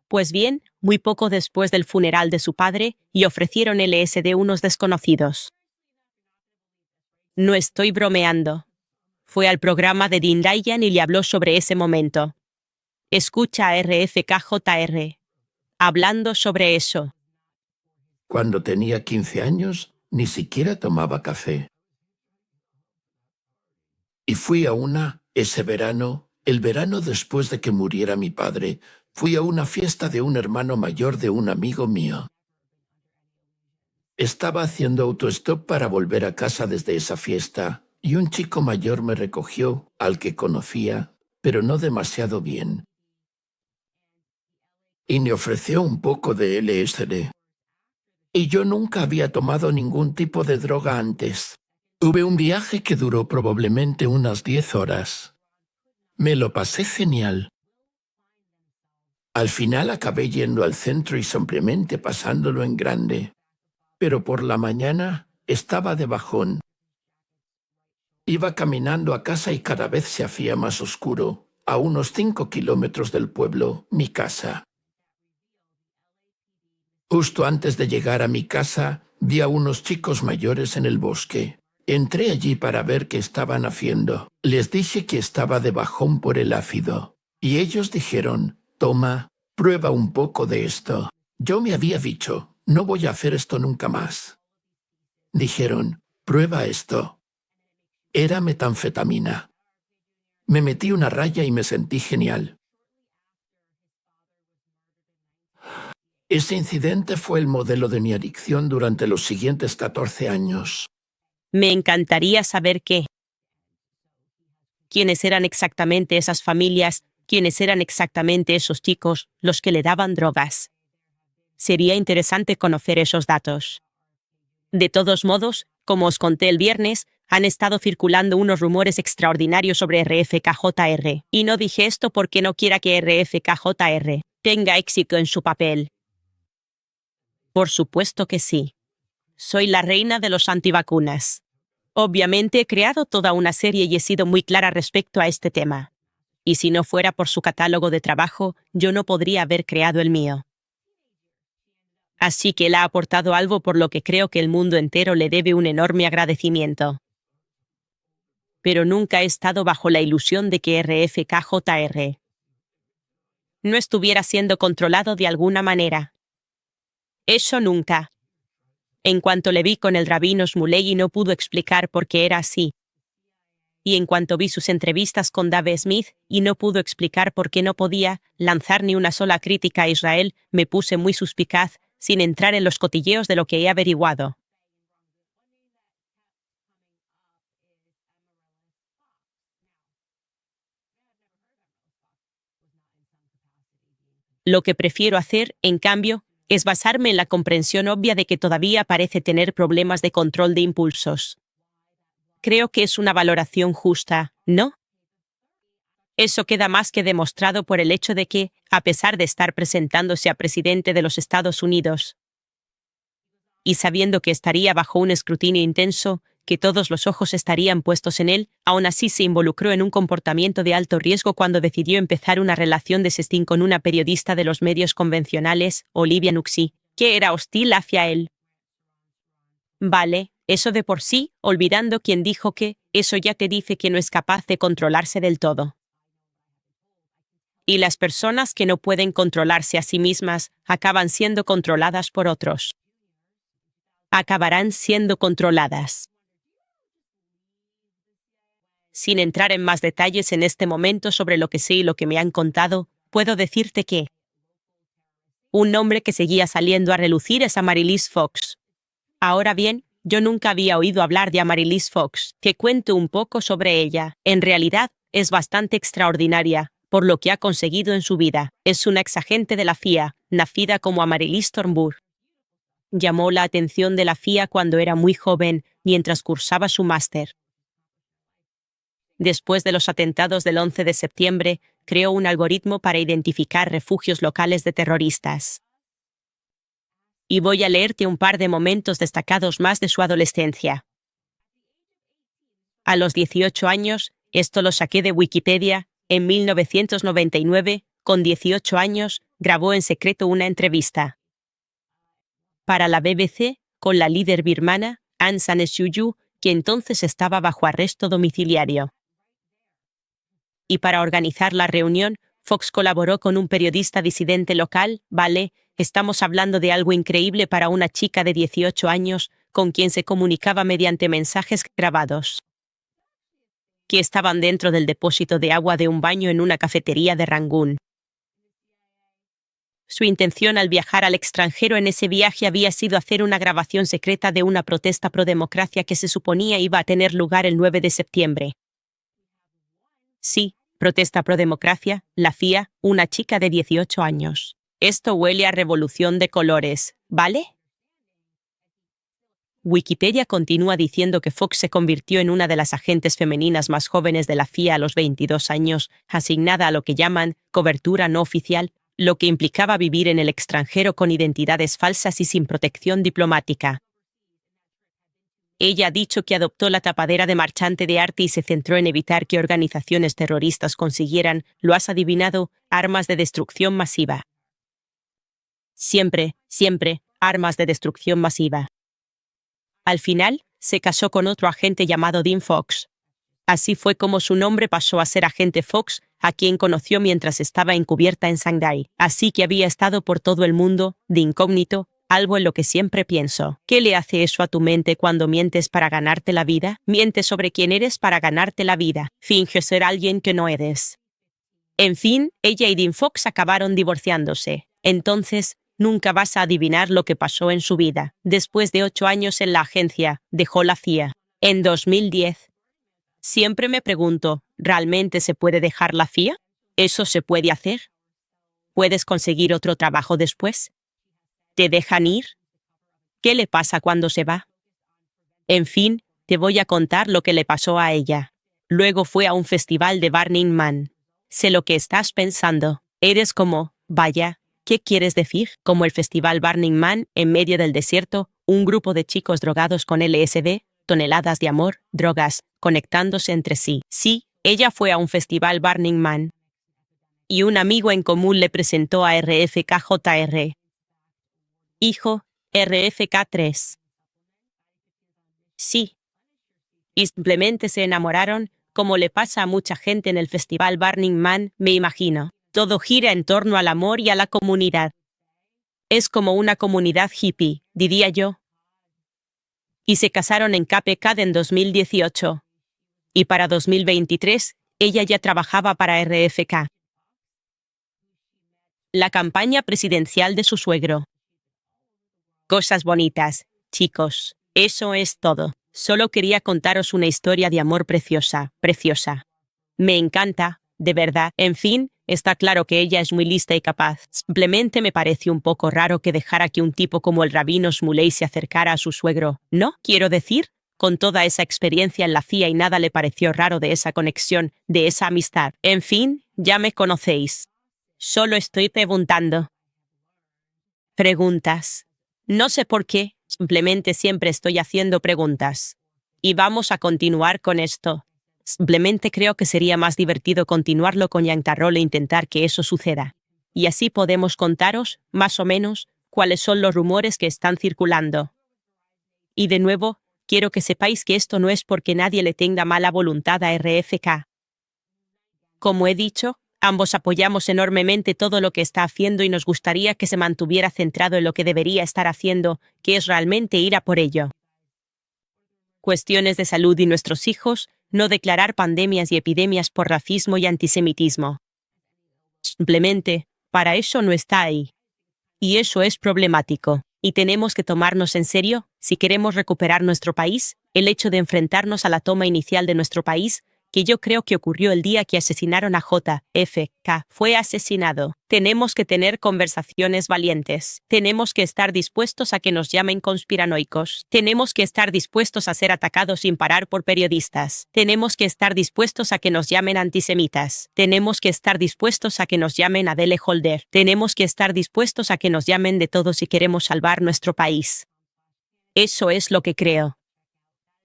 [SPEAKER 1] Pues bien, muy poco después del funeral de su padre, y ofrecieron LSD unos desconocidos. No estoy bromeando. Fue al programa de Dean Ryan y le habló sobre ese momento. Escucha a RFK-Jr. hablando sobre eso.
[SPEAKER 2] Cuando tenía 15 años, ni siquiera tomaba café. Y fui a ese verano, el verano después de que muriera mi padre, fui a una fiesta de un hermano mayor de un amigo mío. Estaba haciendo autostop para volver a casa desde esa fiesta, y un chico mayor me recogió, al que conocía, pero no demasiado bien. Y me ofreció un poco de LSD. Y yo nunca había tomado ningún tipo de droga antes. Tuve un viaje que duró probablemente unas 10 horas. Me lo pasé genial. Al final acabé yendo al centro y simplemente pasándolo en grande. Pero por la mañana estaba de bajón. Iba caminando a casa y cada vez se hacía más oscuro. A unos 5 kilómetros del pueblo, mi casa. Justo antes de llegar a mi casa, vi a unos chicos mayores en el bosque. Entré allí para ver qué estaban haciendo. Les dije que estaba de bajón por el ácido. Y ellos dijeron, toma, Prueba un poco de esto. Yo me había dicho, no voy a hacer esto nunca más. Dijeron, prueba esto. Era metanfetamina. Me metí una raya y me sentí genial. Ese incidente fue el modelo de mi adicción durante los siguientes 14 años.
[SPEAKER 1] Me encantaría saber quiénes eran exactamente esas familias, quiénes eran exactamente esos chicos, los que le daban drogas. Sería interesante conocer esos datos. De todos modos, como os conté el viernes, han estado circulando unos rumores extraordinarios sobre RFKJR, y no dije esto porque no quiera que RFKJR tenga éxito en su papel. Por supuesto que sí. Soy la reina de los antivacunas. Obviamente he creado toda una serie y he sido muy clara respecto a este tema. Y si no fuera por su catálogo de trabajo, yo no podría haber creado el mío. Así que él ha aportado algo por lo que creo que el mundo entero le debe un enorme agradecimiento. Pero nunca he estado bajo la ilusión de que RFKJR no estuviera siendo controlado de alguna manera. Eso nunca. En cuanto le vi con el rabino Shmuley no pudo explicar por qué era así. Y en cuanto vi sus entrevistas con Dave Smith y no pudo explicar por qué no podía lanzar ni una sola crítica a Israel, me puse muy suspicaz, sin entrar en los cotilleos de lo que he averiguado. Lo que prefiero hacer, en cambio, es basarme en la comprensión obvia de que todavía parece tener problemas de control de impulsos. Creo que es una valoración justa, ¿no? Eso queda más que demostrado por el hecho de que, a pesar de estar presentándose a presidente de los Estados Unidos, y sabiendo que estaría bajo un escrutinio intenso, que todos los ojos estarían puestos en él, aún así se involucró en un comportamiento de alto riesgo cuando decidió empezar una relación de sexting con una periodista de los medios convencionales, Olivia Nuxi, que era hostil hacia él. Vale, eso de por sí, olvidando quien dijo que, eso ya te dice que no es capaz de controlarse del todo. Y las personas que no pueden controlarse a sí mismas acaban siendo controladas por otros. Acabarán siendo controladas. Sin entrar en más detalles en este momento sobre lo que sé y lo que me han contado, puedo decirte que un nombre que seguía saliendo a relucir es Amaryllis Fox. Ahora bien, yo nunca había oído hablar de Amaryllis Fox. Que cuento un poco sobre ella. En realidad, es bastante extraordinaria, por lo que ha conseguido en su vida. Es una exagente de la FIA, nacida como Amaryllis Thornburg. Llamó la atención de la FIA cuando era muy joven, mientras cursaba su máster. Después de los atentados del 11 de septiembre, creó un algoritmo para identificar refugios locales de terroristas. Y voy a leerte un par de momentos destacados más de su adolescencia. A los 18 años, esto lo saqué de Wikipedia, en 1999, con 18 años, grabó en secreto una entrevista para la BBC con la líder birmana, Aung San Suu Kyi, que entonces estaba bajo arresto domiciliario. Y para organizar la reunión, Fox colaboró con un periodista disidente local, vale, estamos hablando de algo increíble para una chica de 18 años, con quien se comunicaba mediante mensajes grabados, que estaban dentro del depósito de agua de un baño en una cafetería de Rangún. Su intención al viajar al extranjero en ese viaje había sido hacer una grabación secreta de una protesta pro-democracia que se suponía iba a tener lugar el 9 de septiembre. Sí, protesta pro-democracia, la FIA, una chica de 18 años. Esto huele a revolución de colores, ¿vale? Wikipedia continúa diciendo que Fox se convirtió en una de las agentes femeninas más jóvenes de la FIA a los 22 años, asignada a lo que llaman cobertura no oficial, lo que implicaba vivir en el extranjero con identidades falsas y sin protección diplomática. Ella ha dicho que adoptó la tapadera de marchante de arte y se centró en evitar que organizaciones terroristas consiguieran, lo has adivinado, armas de destrucción masiva. Siempre, armas de destrucción masiva. Al final, se casó con otro agente llamado Dean Fox. Así fue como su nombre pasó a ser Agente Fox, a quien conoció mientras estaba encubierta en Shanghái. Así que había estado por todo el mundo, de incógnito, algo en lo que siempre pienso. ¿Qué le hace eso a tu mente cuando mientes para ganarte la vida? Mientes sobre quién eres para ganarte la vida. Finges ser alguien que no eres. En fin, ella y Dean Fox acabaron divorciándose. Entonces, nunca vas a adivinar lo que pasó en su vida. Después de 8 años en la agencia, dejó la CIA. En 2010. Siempre me pregunto, ¿realmente se puede dejar la CIA? ¿Eso se puede hacer? ¿Puedes conseguir otro trabajo después? ¿Te dejan ir? ¿Qué le pasa cuando se va? En fin, te voy a contar lo que le pasó a ella. Luego fue a un festival de Burning Man. Sé lo que estás pensando. Eres como, vaya, ¿qué quieres decir? Como el festival Burning Man, en medio del desierto, un grupo de chicos drogados con LSD, toneladas de amor, drogas, conectándose entre sí. Sí, ella fue a un festival Burning Man. Y un amigo en común le presentó a RFK-Jr. Hijo, RFK3. Sí. Y simplemente se enamoraron, como le pasa a mucha gente en el festival Burning Man, me imagino. Todo gira en torno al amor y a la comunidad. Es como una comunidad hippie, diría yo. Y se casaron en Cape Cod en 2018. Y para 2023, ella ya trabajaba para RFK. La campaña presidencial de su suegro. Cosas bonitas, chicos. Eso es todo. Solo quería contaros una historia de amor preciosa, preciosa. Me encanta, de verdad. En fin, está claro que ella es muy lista y capaz. Simplemente me parece un poco raro que dejara que un tipo como el rabino Shmuley se acercara a su suegro. ¿No? Quiero decir, con toda esa experiencia en la CIA y nada le pareció raro de esa conexión, de esa amistad. En fin, ya me conocéis. Solo estoy preguntando. Preguntas. No sé por qué, simplemente siempre estoy haciendo preguntas. Y vamos a continuar con esto. Simplemente creo que sería más divertido continuarlo con Yantarrol e intentar que eso suceda. Y así podemos contaros, más o menos, cuáles son los rumores que están circulando. Y de nuevo, quiero que sepáis que esto no es porque nadie le tenga mala voluntad a RFK. Como he dicho, ambos apoyamos enormemente todo lo que está haciendo y nos gustaría que se mantuviera centrado en lo que debería estar haciendo, que es realmente ir a por ello. Cuestiones de salud y nuestros hijos, no declarar pandemias y epidemias por racismo y antisemitismo. Simplemente, para eso no está ahí. Y eso es problemático. Y tenemos que tomarnos en serio, si queremos recuperar nuestro país, el hecho de enfrentarnos a la toma inicial de nuestro país, que yo creo que ocurrió el día que asesinaron a JFK. Fue asesinado. Tenemos que tener conversaciones valientes. Tenemos que estar dispuestos a que nos llamen conspiranoicos. Tenemos que estar dispuestos a ser atacados sin parar por periodistas. Tenemos que estar dispuestos a que nos llamen antisemitas. Tenemos que estar dispuestos a que nos llamen Adele Holder. Tenemos que estar dispuestos a que nos llamen de todo si queremos salvar nuestro país. Eso es lo que creo.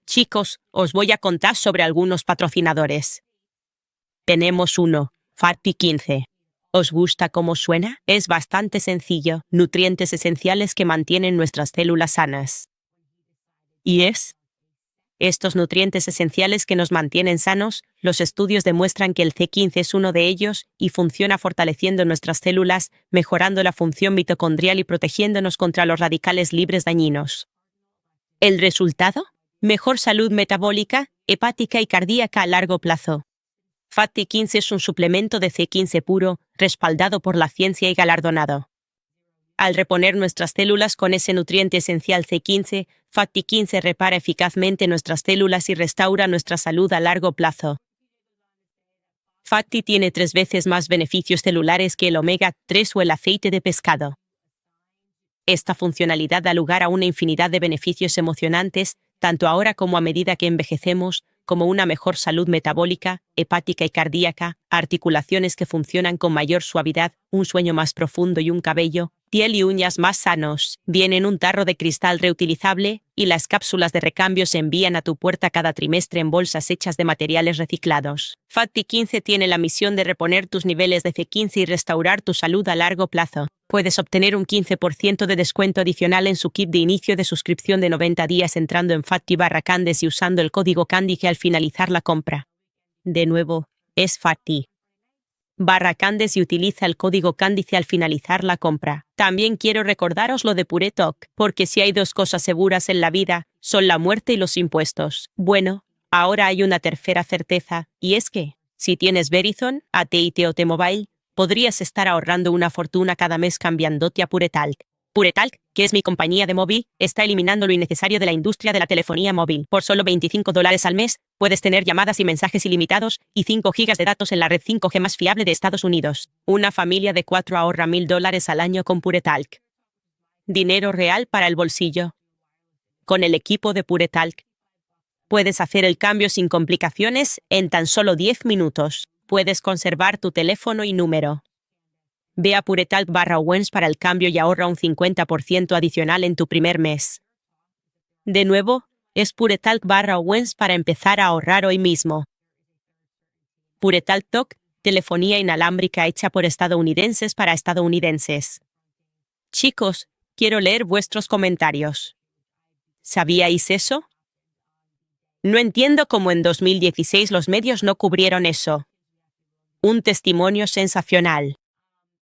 [SPEAKER 1] Chicos, os voy a contar sobre algunos patrocinadores. Tenemos uno, FATPI 15. ¿Os gusta cómo suena? Es bastante sencillo, nutrientes esenciales que mantienen nuestras células sanas. ¿Y es? Estos nutrientes esenciales que nos mantienen sanos, los estudios demuestran que el C15 es uno de ellos y funciona fortaleciendo nuestras células, mejorando la función mitocondrial y protegiéndonos contra los radicales libres dañinos. ¿El resultado? Mejor salud metabólica, hepática y cardíaca a largo plazo. FATPI 15 es un suplemento de C15 puro, respaldado por la ciencia y galardonado. Al reponer nuestras células con ese nutriente esencial C15, FATPI 15 repara eficazmente nuestras células y restaura nuestra salud a largo plazo. FATPI tiene 3 veces más beneficios celulares que el omega 3 o el aceite de pescado. Esta funcionalidad da lugar a una infinidad de beneficios emocionantes, tanto ahora como a medida que envejecemos, como una mejor salud metabólica, hepática y cardíaca, articulaciones que funcionan con mayor suavidad, un sueño más profundo y un cabello, piel y uñas más sanos. Viene en un tarro de cristal reutilizable y las cápsulas de recambio se envían a tu puerta cada trimestre en bolsas hechas de materiales reciclados. FATPI 15 tiene la misión de reponer tus niveles de C15 y restaurar tu salud a largo plazo. Puedes obtener un 15% de descuento adicional en su kit de inicio de suscripción de 90 días entrando en FATPI/Candes y usando el código CANDY al finalizar la compra. De nuevo, es Fati. /Candice y utiliza el código Candice al finalizar la compra. También quiero recordaros lo de Pure Talk, porque si hay dos cosas seguras en la vida, son la muerte y los impuestos. Bueno, ahora hay una tercera certeza, y es que, si tienes Verizon, AT&T o T-Mobile, podrías estar ahorrando una fortuna cada mes cambiándote a Pure Talk. Pure Talk, que es mi compañía de móvil, está eliminando lo innecesario de la industria de la telefonía móvil. Por solo $25 al mes, puedes tener llamadas y mensajes ilimitados y 5 gigas de datos en la red 5G más fiable de Estados Unidos. Una familia de 4 ahorra $1,000 al año con Pure Talk. Dinero real para el bolsillo. Con el equipo de Pure Talk, puedes hacer el cambio sin complicaciones en tan solo 10 minutos. Puedes conservar tu teléfono y número. Ve a puretalk /Wens para el cambio y ahorra un 50% adicional en tu primer mes. De nuevo, es puretalk /Wens para empezar a ahorrar hoy mismo. Puretalk Talk, telefonía inalámbrica hecha por estadounidenses para estadounidenses. Chicos, quiero leer vuestros comentarios. ¿Sabíais eso? No entiendo cómo en 2016 los medios no cubrieron eso. Un testimonio sensacional.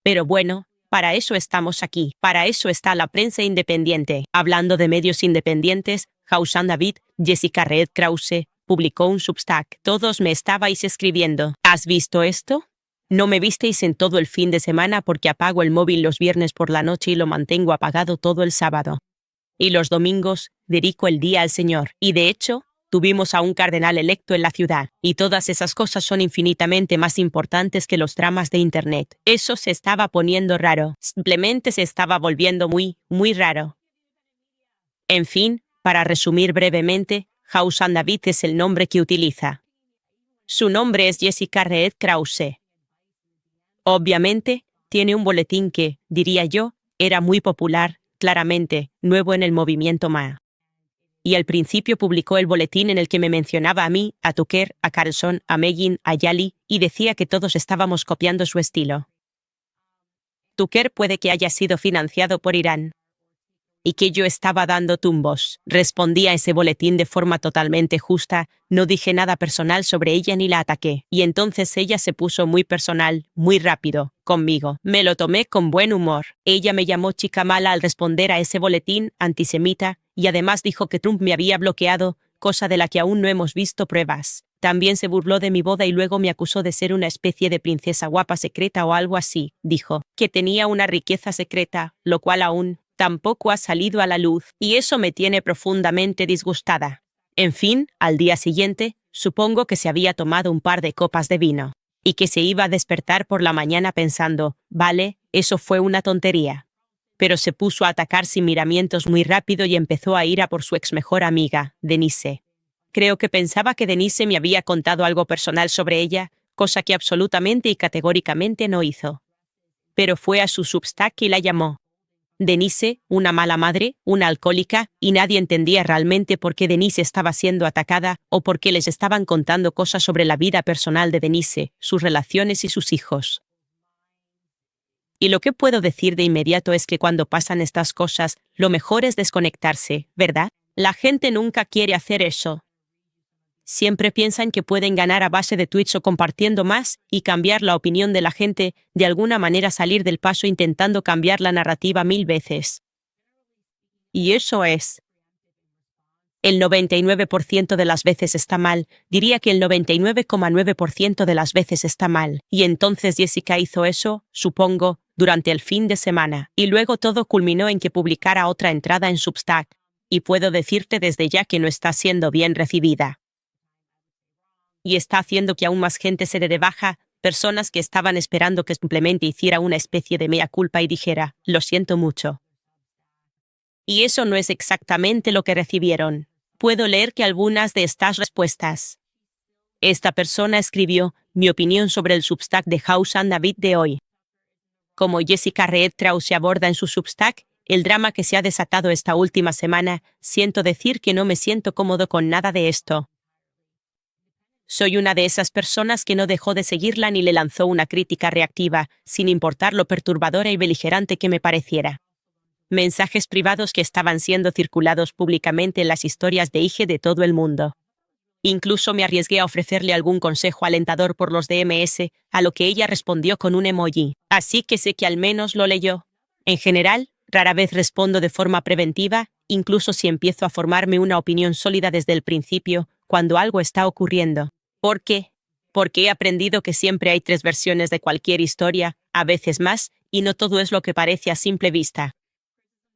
[SPEAKER 1] Pero bueno, para eso estamos aquí, para eso está la prensa independiente. Hablando de medios independientes, Hausan David, Jessica Red Krause, publicó un Substack. Todos me estabais escribiendo. ¿Has visto esto? No me visteis en todo el fin de semana porque apago el móvil los viernes por la noche y lo mantengo apagado todo el sábado. Y los domingos, dedico el día al Señor. Y de hecho, tuvimos a un cardenal electo en la ciudad, y todas esas cosas son infinitamente más importantes que los dramas de Internet. Eso se estaba poniendo raro. Simplemente se estaba volviendo muy, muy raro. En fin, para resumir brevemente, Hausan David es el nombre que utiliza. Su nombre es Jessica Red Krause. Obviamente, tiene un boletín que, diría yo, era muy popular, claramente, nuevo en el movimiento MAA. Y al principio publicó el boletín en el que me mencionaba a mí, a Tucker, a Carlson, a Megan, a Yali, y decía que todos estábamos copiando su estilo. Tucker puede que haya sido financiado por Irán. Y que yo estaba dando tumbos. Respondí a ese boletín de forma totalmente justa, no dije nada personal sobre ella ni la ataqué. Y entonces ella se puso muy personal, muy rápido, conmigo. Me lo tomé con buen humor. Ella me llamó chica mala al responder a ese boletín antisemita, y además dijo que Trump me había bloqueado, cosa de la que aún no hemos visto pruebas. También se burló de mi boda y luego me acusó de ser una especie de princesa guapa secreta o algo así. Dijo que tenía una riqueza secreta, lo cual aún tampoco ha salido a la luz, y eso me tiene profundamente disgustada. En fin, al día siguiente, supongo que se había tomado un par de copas de vino, y que se iba a despertar por la mañana pensando, vale, eso fue una tontería. Pero se puso a atacar sin miramientos muy rápido y empezó a ir a por su ex mejor amiga, Denise. Creo que pensaba que Denise me había contado algo personal sobre ella, cosa que absolutamente y categóricamente no hizo. Pero fue a su Substack y la llamó. Denise, una mala madre, una alcohólica, y nadie entendía realmente por qué Denise estaba siendo atacada o por qué les estaban contando cosas sobre la vida personal de Denise, sus relaciones y sus hijos. Y lo que puedo decir de inmediato es que cuando pasan estas cosas, lo mejor es desconectarse, ¿verdad? La gente nunca quiere hacer eso. Siempre piensan que pueden ganar a base de tweets o compartiendo más y cambiar la opinión de la gente, de alguna manera salir del paso intentando cambiar la narrativa 1000 veces. Y eso es. El 99% de las veces está mal, diría que el 99,9% de las veces está mal. Y entonces Jessica hizo eso, supongo, durante el fin de semana. Y luego todo culminó en que publicara otra entrada en Substack. Y puedo decirte desde ya que no está siendo bien recibida. Y está haciendo que aún más gente se dé de baja, personas que estaban esperando que simplemente hiciera una especie de mea culpa y dijera, lo siento mucho. Y eso no es exactamente lo que recibieron. Puedo leer que algunas de estas respuestas. Esta persona escribió mi opinión sobre el Substack de Hausan David de hoy. Como Jessica Red Krause aborda en su Substack, el drama que se ha desatado esta última semana, siento decir que no me siento cómodo con nada de esto. Soy una de esas personas que no dejó de seguirla ni le lanzó una crítica reactiva, sin importar lo perturbadora y beligerante que me pareciera. Mensajes privados que estaban siendo circulados públicamente en las historias de IG de todo el mundo. Incluso me arriesgué a ofrecerle algún consejo alentador por los DMS, a lo que ella respondió con un emoji. Así que sé que al menos lo leyó. En general, rara vez respondo de forma preventiva, incluso si empiezo a formarme una opinión sólida desde el principio, cuando algo está ocurriendo. ¿Por qué? Porque he aprendido que siempre hay 3 versiones de cualquier historia, a veces más, y no todo es lo que parece a simple vista.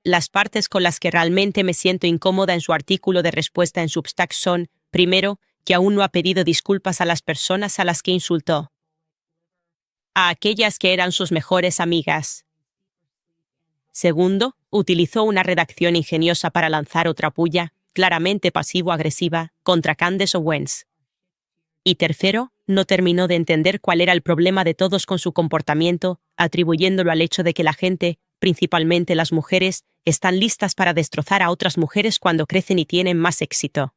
[SPEAKER 1] Las partes con las que realmente me siento incómoda en su artículo de respuesta en Substack son, primero, que aún no ha pedido disculpas a las personas a las que insultó. A aquellas que eran sus mejores amigas. Segundo, utilizó una redacción ingeniosa para lanzar otra puya, claramente pasivo-agresiva, contra Candace Owens. Y tercero, no terminó de entender cuál era el problema de todos con su comportamiento, atribuyéndolo al hecho de que la gente, principalmente las mujeres, están listas para destrozar a otras mujeres cuando crecen y tienen más éxito.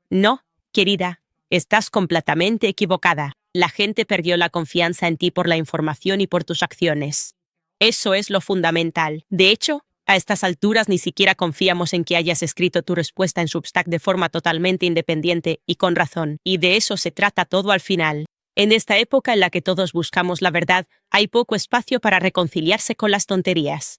[SPEAKER 1] No, querida, estás completamente equivocada. La gente perdió la confianza en ti por la información y por tus acciones. Eso es lo fundamental. De hecho, a estas alturas ni siquiera confiamos en que hayas escrito tu respuesta en Substack de forma totalmente independiente y con razón. Y de eso se trata todo al final. En esta época en la que todos buscamos la verdad, hay poco espacio para reconciliarse con las tonterías.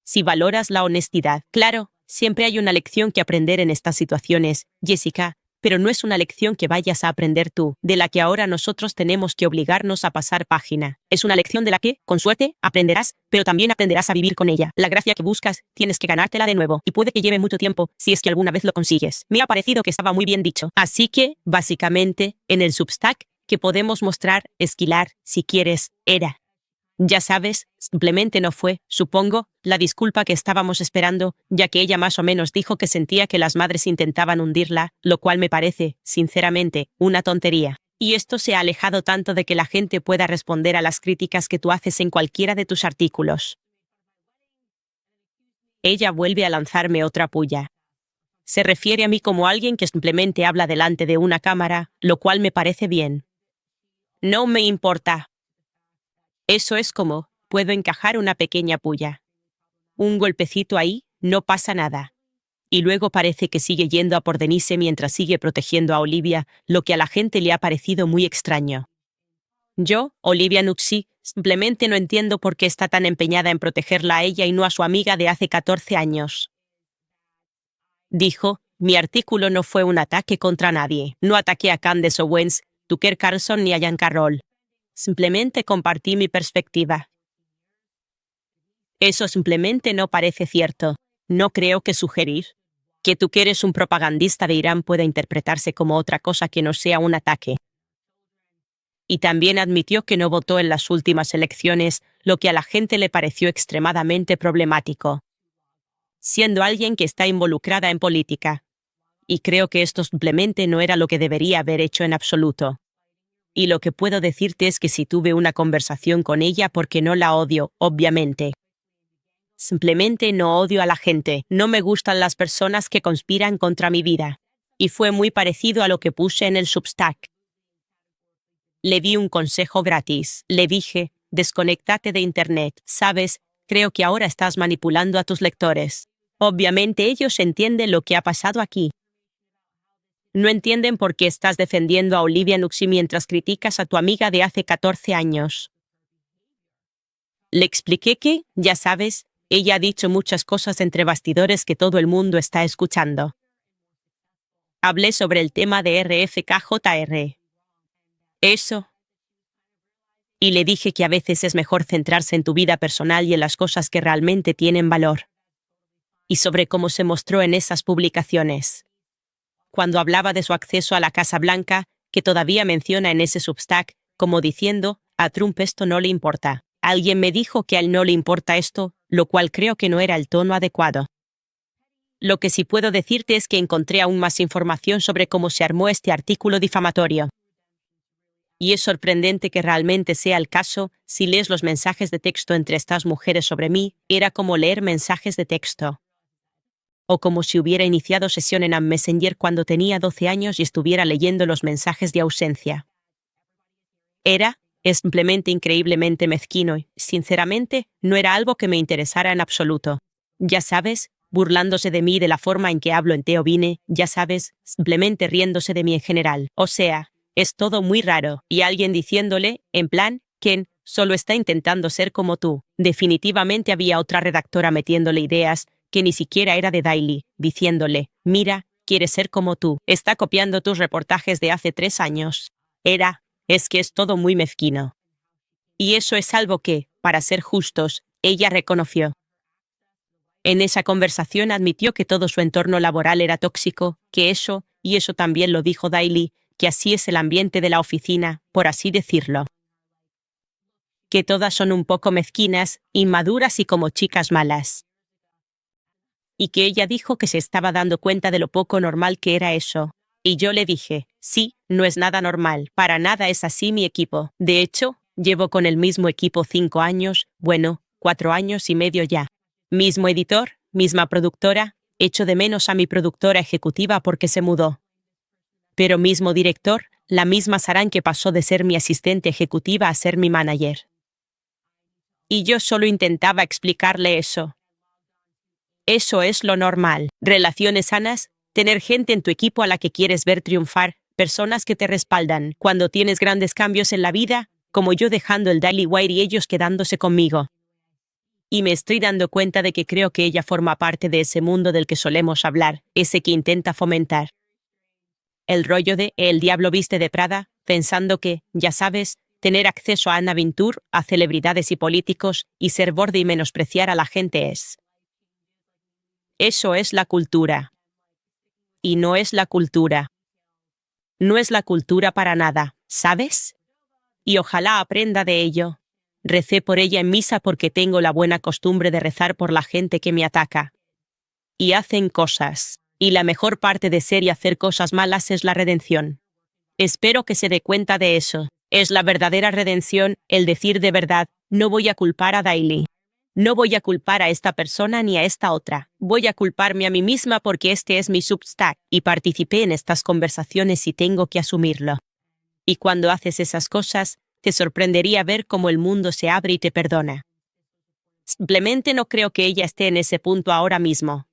[SPEAKER 1] Si valoras la honestidad, claro, siempre hay una lección que aprender en estas situaciones, Jessica, pero no es una lección que vayas a aprender tú, de la que ahora nosotros tenemos que obligarnos a pasar página. Es una lección de la que, con suerte, aprenderás, pero también aprenderás a vivir con ella. La gracia que buscas, tienes que ganártela de nuevo, y puede que lleve mucho tiempo, si es que alguna vez lo consigues. Me ha parecido que estaba muy bien dicho. Así que, básicamente, en el Substack, que podemos mostrar, esquilar, si quieres, era. Ya sabes, simplemente no fue, supongo, la disculpa que estábamos esperando, ya que ella más o menos dijo que sentía que las madres intentaban hundirla, lo cual me parece, sinceramente, una tontería. Y esto se ha alejado tanto de que la gente pueda responder a las críticas que tú haces en cualquiera de tus artículos. Ella vuelve a lanzarme otra puya. Se refiere a mí como alguien que simplemente habla delante de una cámara, lo cual me parece bien. No me importa. Eso es como, puedo encajar una pequeña puya. Un golpecito ahí, no pasa nada. Y luego parece que sigue yendo a por Denise mientras sigue protegiendo a Olivia, lo que a la gente le ha parecido muy extraño. Yo, Olivia Nuxi, simplemente no entiendo por qué está tan empeñada en protegerla a ella y no a su amiga de hace 14 años. Dijo, mi artículo no fue un ataque contra nadie. No ataqué a Candace Owens, Tucker Carlson ni a Jan Carroll. Simplemente compartí mi perspectiva. Eso simplemente no parece cierto. No creo que sugerir que tú que eres un propagandista de Irán pueda interpretarse como otra cosa que no sea un ataque. Y también admitió que no votó en las últimas elecciones, lo que a la gente le pareció extremadamente problemático. Siendo alguien que está involucrada en política. Y creo que esto simplemente no era lo que debería haber hecho en absoluto. Y lo que puedo decirte es que si tuve una conversación con ella porque no la odio, obviamente. Simplemente no odio a la gente, no me gustan las personas que conspiran contra mi vida. Y fue muy parecido a lo que puse en el Substack. Le di un consejo gratis. Le dije, desconéctate de Internet, ¿sabes? Creo que ahora estás manipulando a tus lectores. Obviamente ellos entienden lo que ha pasado aquí. No entienden por qué estás defendiendo a Olivia Nuxi mientras criticas a tu amiga de hace 14 años. Le expliqué que, ya sabes, ella ha dicho muchas cosas entre bastidores que todo el mundo está escuchando. Hablé sobre el tema de RFKJR. Eso. Y le dije que a veces es mejor centrarse en tu vida personal y en las cosas que realmente tienen valor. Y sobre cómo se mostró en esas publicaciones. Cuando hablaba de su acceso a la Casa Blanca, que todavía menciona en ese Substack, como diciendo, a Trump esto no le importa. Alguien me dijo que a él no le importa esto, lo cual creo que no era el tono adecuado. Lo que sí puedo decirte es que encontré aún más información sobre cómo se armó este artículo difamatorio. Y es sorprendente que realmente sea el caso, si lees los mensajes de texto entre estas mujeres sobre mí, era como leer mensajes de texto. O como si hubiera iniciado sesión en Messenger cuando tenía 12 años y estuviera leyendo los mensajes de ausencia. Es simplemente increíblemente mezquino y, sinceramente, no era algo que me interesara en absoluto. Ya sabes, burlándose de mí de la forma en que hablo en Teovine, ya sabes, simplemente riéndose de mí en general. O sea, es todo muy raro. Y alguien diciéndole, en plan, Ken, solo está intentando ser como tú. Definitivamente había otra redactora metiéndole ideas que ni siquiera era de Daily, diciéndole, mira, quiere ser como tú, está copiando tus reportajes de hace 3 años. Es que es todo muy mezquino. Y eso es algo que, para ser justos, ella reconoció. En esa conversación admitió que todo su entorno laboral era tóxico, que eso, y eso también lo dijo Daily, que así es el ambiente de la oficina, por así decirlo. Que todas son un poco mezquinas, inmaduras y como chicas malas. Y que ella dijo que se estaba dando cuenta de lo poco normal que era eso. Y yo le dije, sí, no es nada normal, para nada es así mi equipo. De hecho, llevo con el mismo equipo 5 años, bueno, 4 años y medio ya. Mismo editor, misma productora, echo de menos a mi productora ejecutiva porque se mudó. Pero mismo director, la misma Saran que pasó de ser mi asistente ejecutiva a ser mi manager. Y yo solo intentaba explicarle eso. Eso es lo normal. Relaciones sanas, tener gente en tu equipo a la que quieres ver triunfar, personas que te respaldan cuando tienes grandes cambios en la vida, como yo dejando el Daily Wire y ellos quedándose conmigo. Y me estoy dando cuenta de que creo que ella forma parte de ese mundo del que solemos hablar, ese que intenta fomentar. El rollo de El diablo viste de Prada, pensando que, ya sabes, tener acceso a Anna Wintour, a celebridades y políticos, y ser borde y menospreciar a la gente es. Eso es la cultura. Y no es la cultura. No es la cultura para nada, ¿sabes? Y ojalá aprenda de ello. Recé por ella en misa porque tengo la buena costumbre de rezar por la gente que me ataca. Y hacen cosas. Y la mejor parte de ser y hacer cosas malas es la redención. Espero que se dé cuenta de eso. Es la verdadera redención, el decir de verdad, no voy a culpar a Daily. No voy a culpar a esta persona ni a esta otra. Voy a culparme a mí misma porque este es mi Substack y participé en estas conversaciones y tengo que asumirlo. Y cuando haces esas cosas, te sorprendería ver cómo el mundo se abre y te perdona. Simplemente no creo que ella esté en ese punto ahora mismo.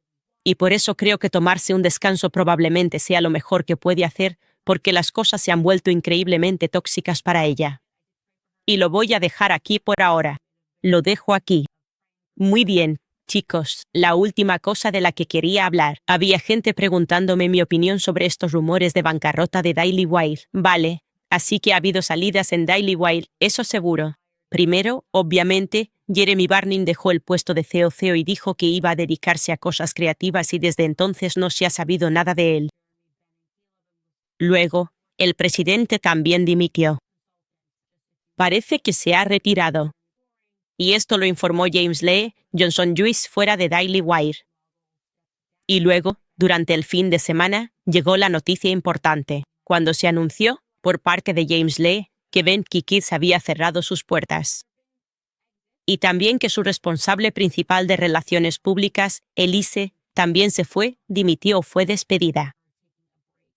[SPEAKER 1] Y por eso creo que tomarse un descanso probablemente sea lo mejor que puede hacer, porque las cosas se han vuelto increíblemente tóxicas para ella. Y lo voy a dejar aquí por ahora. Lo dejo aquí. Muy bien, chicos, la última cosa de la que quería hablar. Había gente preguntándome mi opinión sobre estos rumores de bancarrota de Daily Wire. Vale, así que ha habido salidas en Daily Wire, eso seguro. Primero, obviamente, Jeremy Barnum dejó el puesto de CEO y dijo que iba a dedicarse a cosas creativas y desde entonces no se ha sabido nada de él. Luego, el presidente también dimitió. Parece que se ha retirado. Y esto lo informó James Lee, Johnson Lewis fuera de Daily Wire. Y luego, durante el fin de semana, llegó la noticia importante, cuando se anunció, por parte de James Lee, que Bentley Kids había cerrado sus puertas. Y también que su responsable principal de relaciones públicas, Elise, también se fue, dimitió o fue despedida.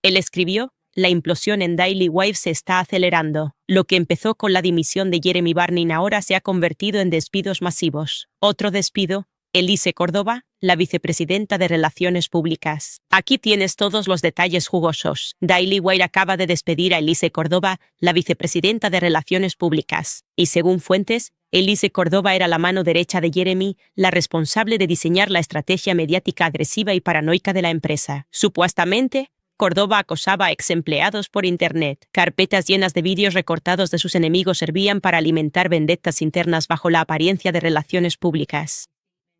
[SPEAKER 1] Él escribió, la implosión en Daily Wire se está acelerando. Lo que empezó con la dimisión de Jeremy Barnum ahora se ha convertido en despidos masivos. Otro despido, Elise Córdoba, la vicepresidenta de Relaciones Públicas. Aquí tienes todos los detalles jugosos. Daily Wire acaba de despedir a Elise Córdoba, la vicepresidenta de Relaciones Públicas. Y según fuentes, Elise Córdoba era la mano derecha de Jeremy, la responsable de diseñar la estrategia mediática agresiva y paranoica de la empresa. Supuestamente, Córdoba acosaba a ex-empleados por Internet. Carpetas llenas de vídeos recortados de sus enemigos servían para alimentar vendettas internas bajo la apariencia de relaciones públicas.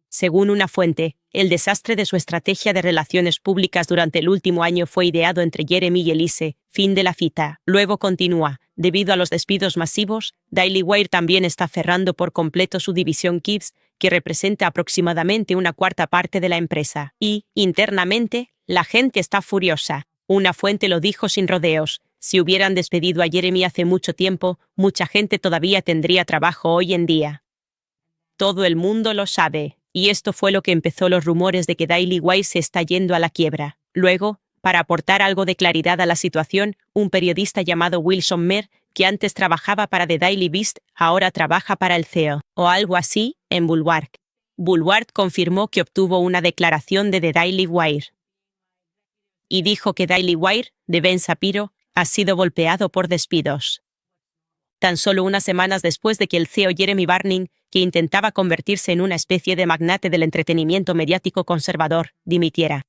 [SPEAKER 1] Según una fuente, el desastre de su estrategia de relaciones públicas durante el último año fue ideado entre Jeremy y Elise. Fin de la cita. Luego continúa. Debido a los despidos masivos, Daily Wire también está cerrando por completo su división Kids, que representa aproximadamente una cuarta parte de la empresa. Y, internamente, la gente está furiosa. Una fuente lo dijo sin rodeos. Si hubieran despedido a Jeremy hace mucho tiempo, mucha gente todavía tendría trabajo hoy en día. Todo el mundo lo sabe, y esto fue lo que empezó los rumores de que Daily Wire se está yendo a la quiebra. Luego, para aportar algo de claridad a la situación, un periodista llamado Wilson Mer, que antes trabajaba para The Daily Beast, ahora trabaja para el CEO, o algo así, en Bulwark. Woolward confirmó que obtuvo una declaración de The Daily Wire. Y dijo que Daily Wire, de Ben Shapiro, ha sido golpeado por despidos. Tan solo unas semanas después de que el CEO Jeremy Barning, que intentaba convertirse en una especie de magnate del entretenimiento mediático conservador, dimitiera.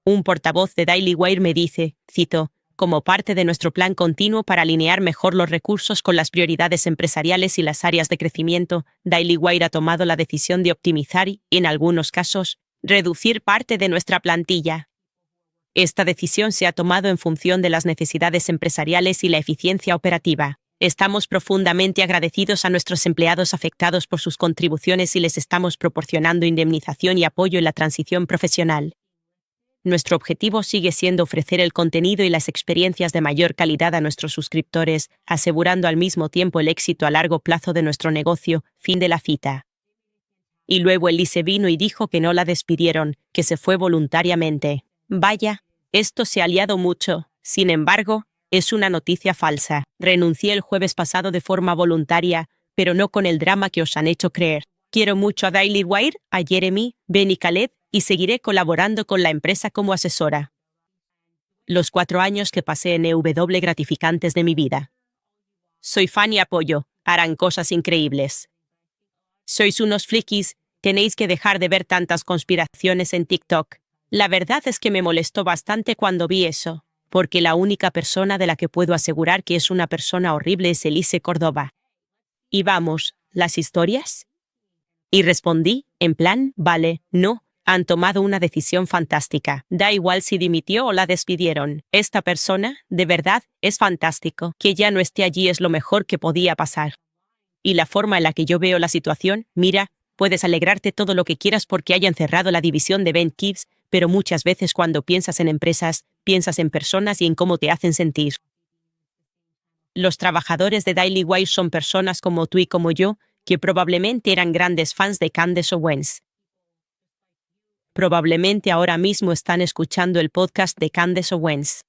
[SPEAKER 1] Un portavoz de Daily Wire me dice, cito, como parte de nuestro plan continuo para alinear mejor los recursos con las prioridades empresariales y las áreas de crecimiento, Daily Wire ha tomado la decisión de optimizar y, en algunos casos, reducir parte de nuestra plantilla. Esta decisión se ha tomado en función de las necesidades empresariales y la eficiencia operativa. Estamos profundamente agradecidos a nuestros empleados afectados por sus contribuciones y les estamos proporcionando indemnización y apoyo en la transición profesional. Nuestro objetivo sigue siendo ofrecer el contenido y las experiencias de mayor calidad a nuestros suscriptores, asegurando al mismo tiempo el éxito a largo plazo de nuestro negocio. Fin de la cita. Y luego Elise vino y dijo que no la despidieron, que se fue voluntariamente. Vaya, esto se ha liado mucho. Sin embargo, es una noticia falsa. Renuncié el jueves pasado de forma voluntaria, pero no con el drama que os han hecho creer. Quiero mucho a Daily Wire, a Jeremy, Ben y Caleb, y seguiré colaborando con la empresa como asesora. Los 4 años que pasé en EW gratificantes de mi vida. Soy fan y apoyo, harán cosas increíbles. Sois unos frikis, tenéis que dejar de ver tantas conspiraciones en TikTok. La verdad es que me molestó bastante cuando vi eso, porque la única persona de la que puedo asegurar que es una persona horrible es Elise Córdoba. Y vamos, ¿las historias? Y respondí, en plan, vale, no, han tomado una decisión fantástica. Da igual si dimitió o la despidieron. Esta persona, de verdad, es fantástico. Que ya no esté allí es lo mejor que podía pasar. Y la forma en la que yo veo la situación, mira, puedes alegrarte todo lo que quieras porque hayan cerrado la división de Ben Kibbs, pero muchas veces cuando piensas en empresas, piensas en personas y en cómo te hacen sentir. Los trabajadores de Daily Wire son personas como tú y como yo, que probablemente eran grandes fans de Candace Owens. Probablemente ahora mismo están escuchando el podcast de Candace Owens.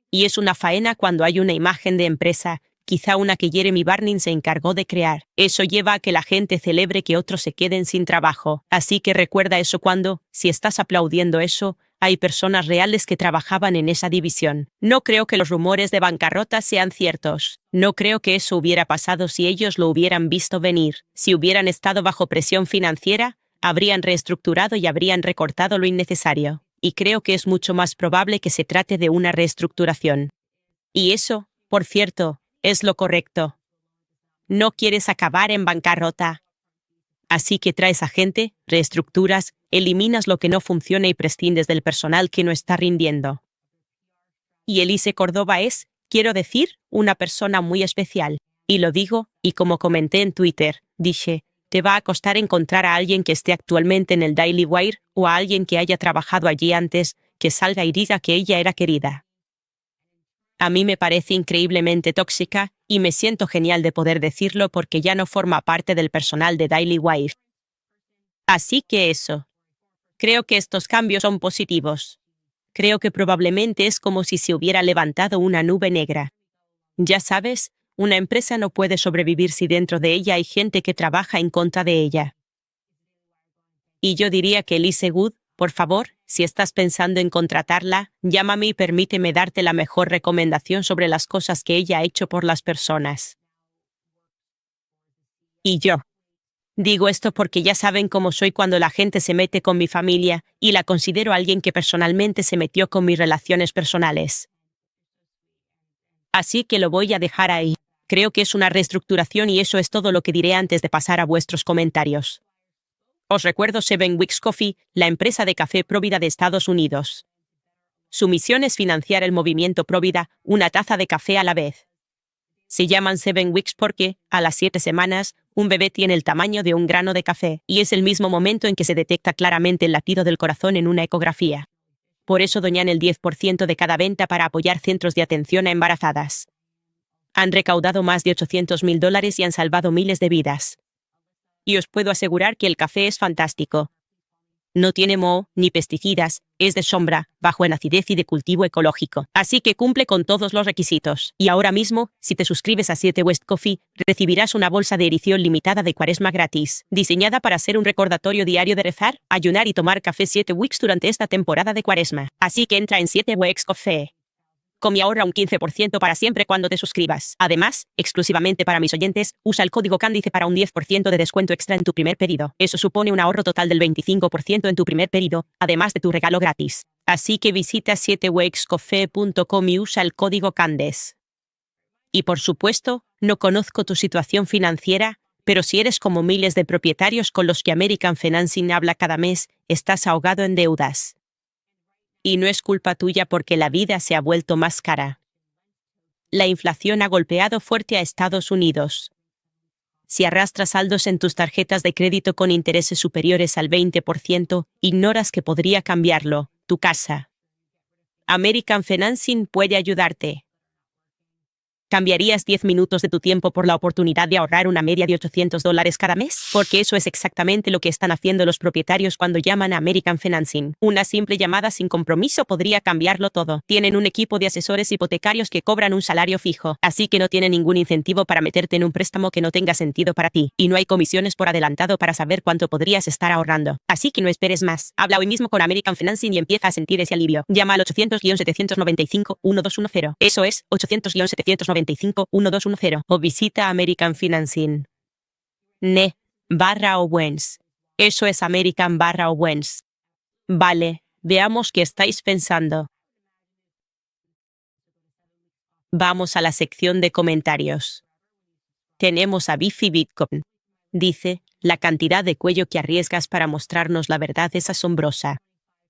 [SPEAKER 1] Y es una faena cuando hay una imagen de empresa, quizá una que Jeremy Barning se encargó de crear. Eso lleva a que la gente celebre que otros se queden sin trabajo. Así que recuerda eso cuando, si estás aplaudiendo eso, hay personas reales que trabajaban en esa división. No creo que los rumores de bancarrota sean ciertos. No creo que eso hubiera pasado si ellos lo hubieran visto venir. Si hubieran estado bajo presión financiera, habrían reestructurado y habrían recortado lo innecesario. Y creo que es mucho más probable que se trate de una reestructuración. Y eso, por cierto, es lo correcto. No quieres acabar en bancarrota. Así que traes a gente, reestructuras, eliminas lo que no funciona y prescindes del personal que no está rindiendo. Y Elise Córdoba es, quiero decir, una persona muy especial. Y lo digo, y como comenté en Twitter, dije, te va a costar encontrar a alguien que esté actualmente en el Daily Wire o a alguien que haya trabajado allí antes, que salga y diga que ella era querida. A mí me parece increíblemente tóxica, y me siento genial de poder decirlo porque ya no forma parte del personal de Daily Wire. Así que eso. Creo que estos cambios son positivos. Creo que probablemente es como si se hubiera levantado una nube negra. Ya sabes, una empresa no puede sobrevivir si dentro de ella hay gente que trabaja en contra de ella. Y yo diría que Elise Wood, por favor, si estás pensando en contratarla, llámame y permíteme darte la mejor recomendación sobre las cosas que ella ha hecho por las personas. Y yo. Digo esto porque ya saben cómo soy cuando la gente se mete con mi familia, y la considero alguien que personalmente se metió con mis relaciones personales. Así que lo voy a dejar ahí. Creo que es una reestructuración y eso es todo lo que diré antes de pasar a vuestros comentarios. Os recuerdo 7 Weeks Coffee, la empresa de café Provida de Estados Unidos. Su misión es financiar el movimiento Provida, una taza de café a la vez. Se llaman 7 Weeks porque, a las 7 semanas, un bebé tiene el tamaño de un grano de café, y es el mismo momento en que se detecta claramente el latido del corazón en una ecografía. Por eso donan el 10% de cada venta para apoyar centros de atención a embarazadas. Han recaudado más de $800,000 y han salvado miles de vidas. Y os puedo asegurar que el café es fantástico. No tiene moho ni pesticidas, es de sombra, bajo en acidez y de cultivo ecológico. Así que cumple con todos los requisitos. Y ahora mismo, si te suscribes a 7 West Coffee, recibirás una bolsa de edición limitada de Cuaresma gratis, diseñada para ser un recordatorio diario de rezar, ayunar y tomar café 7 weeks durante esta temporada de Cuaresma. Así que entra en 7 West Coffee. Y ahorra un 15% para siempre cuando te suscribas. Además, exclusivamente para mis oyentes, usa el código Candice para un 10% de descuento extra en tu primer pedido. Eso supone un ahorro total del 25% en tu primer pedido, además de tu regalo gratis. Así que visita 7wakescoffee.com y usa el código Candice. Y por supuesto, no conozco tu situación financiera, pero si eres como miles de propietarios con los que American Financing habla cada mes, estás ahogado en deudas. Y no es culpa tuya porque la vida se ha vuelto más cara. La inflación ha golpeado fuerte a Estados Unidos. Si arrastras saldos en tus tarjetas de crédito con intereses superiores al 20%, ignoras que podría cambiarlo, tu casa. American Financing puede ayudarte. ¿Cambiarías 10 minutos de tu tiempo por la oportunidad de ahorrar una media de $800 cada mes? Porque eso es exactamente lo que están haciendo los propietarios cuando llaman a American Financing. Una simple llamada sin compromiso podría cambiarlo todo. Tienen un equipo de asesores hipotecarios que cobran un salario fijo, así que no tienen ningún incentivo para meterte en un préstamo que no tenga sentido para ti. Y no hay comisiones por adelantado para saber cuánto podrías estar ahorrando. Así que no esperes más. Habla hoy mismo con American Financing y empieza a sentir ese alivio. Llama al 800-795-1210. Eso es, 800-795-1210. O visita American Financing. /Owens. Eso es American/Owens. Vale, veamos qué estáis pensando. Vamos a la sección de comentarios. Tenemos a Biffy Bitcoin. Dice, la cantidad de cuello que arriesgas para mostrarnos la verdad es asombrosa.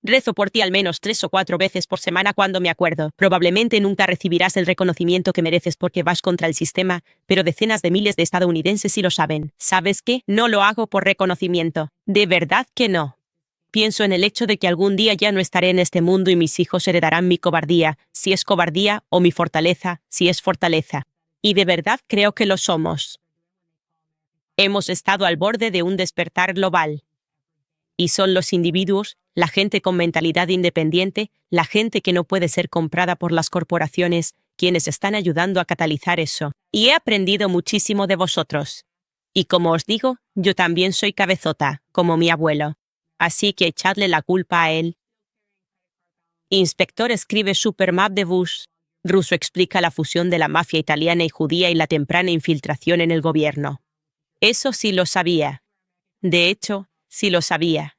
[SPEAKER 1] Rezo por ti al menos 3 o 4 veces por semana cuando me acuerdo. Probablemente nunca recibirás el reconocimiento que mereces porque vas contra el sistema, pero decenas de miles de estadounidenses sí lo saben. ¿Sabes qué? No lo hago por reconocimiento. De verdad que no. Pienso en el hecho de que algún día ya no estaré en este mundo y mis hijos heredarán mi cobardía, si es cobardía, o mi fortaleza, si es fortaleza. Y de verdad creo que lo somos. Hemos estado al borde de un despertar global. Y son los individuos, la gente con mentalidad independiente, la gente que no puede ser comprada por las corporaciones, quienes están ayudando a catalizar eso. Y he aprendido muchísimo de vosotros. Y como os digo, yo también soy cabezota, como mi abuelo. Así que echadle la culpa a él. Inspector escribe Supermap de Bush. Russo explica la fusión de la mafia italiana y judía y la temprana infiltración en el gobierno. Eso sí lo sabía. De hecho, sí lo sabía.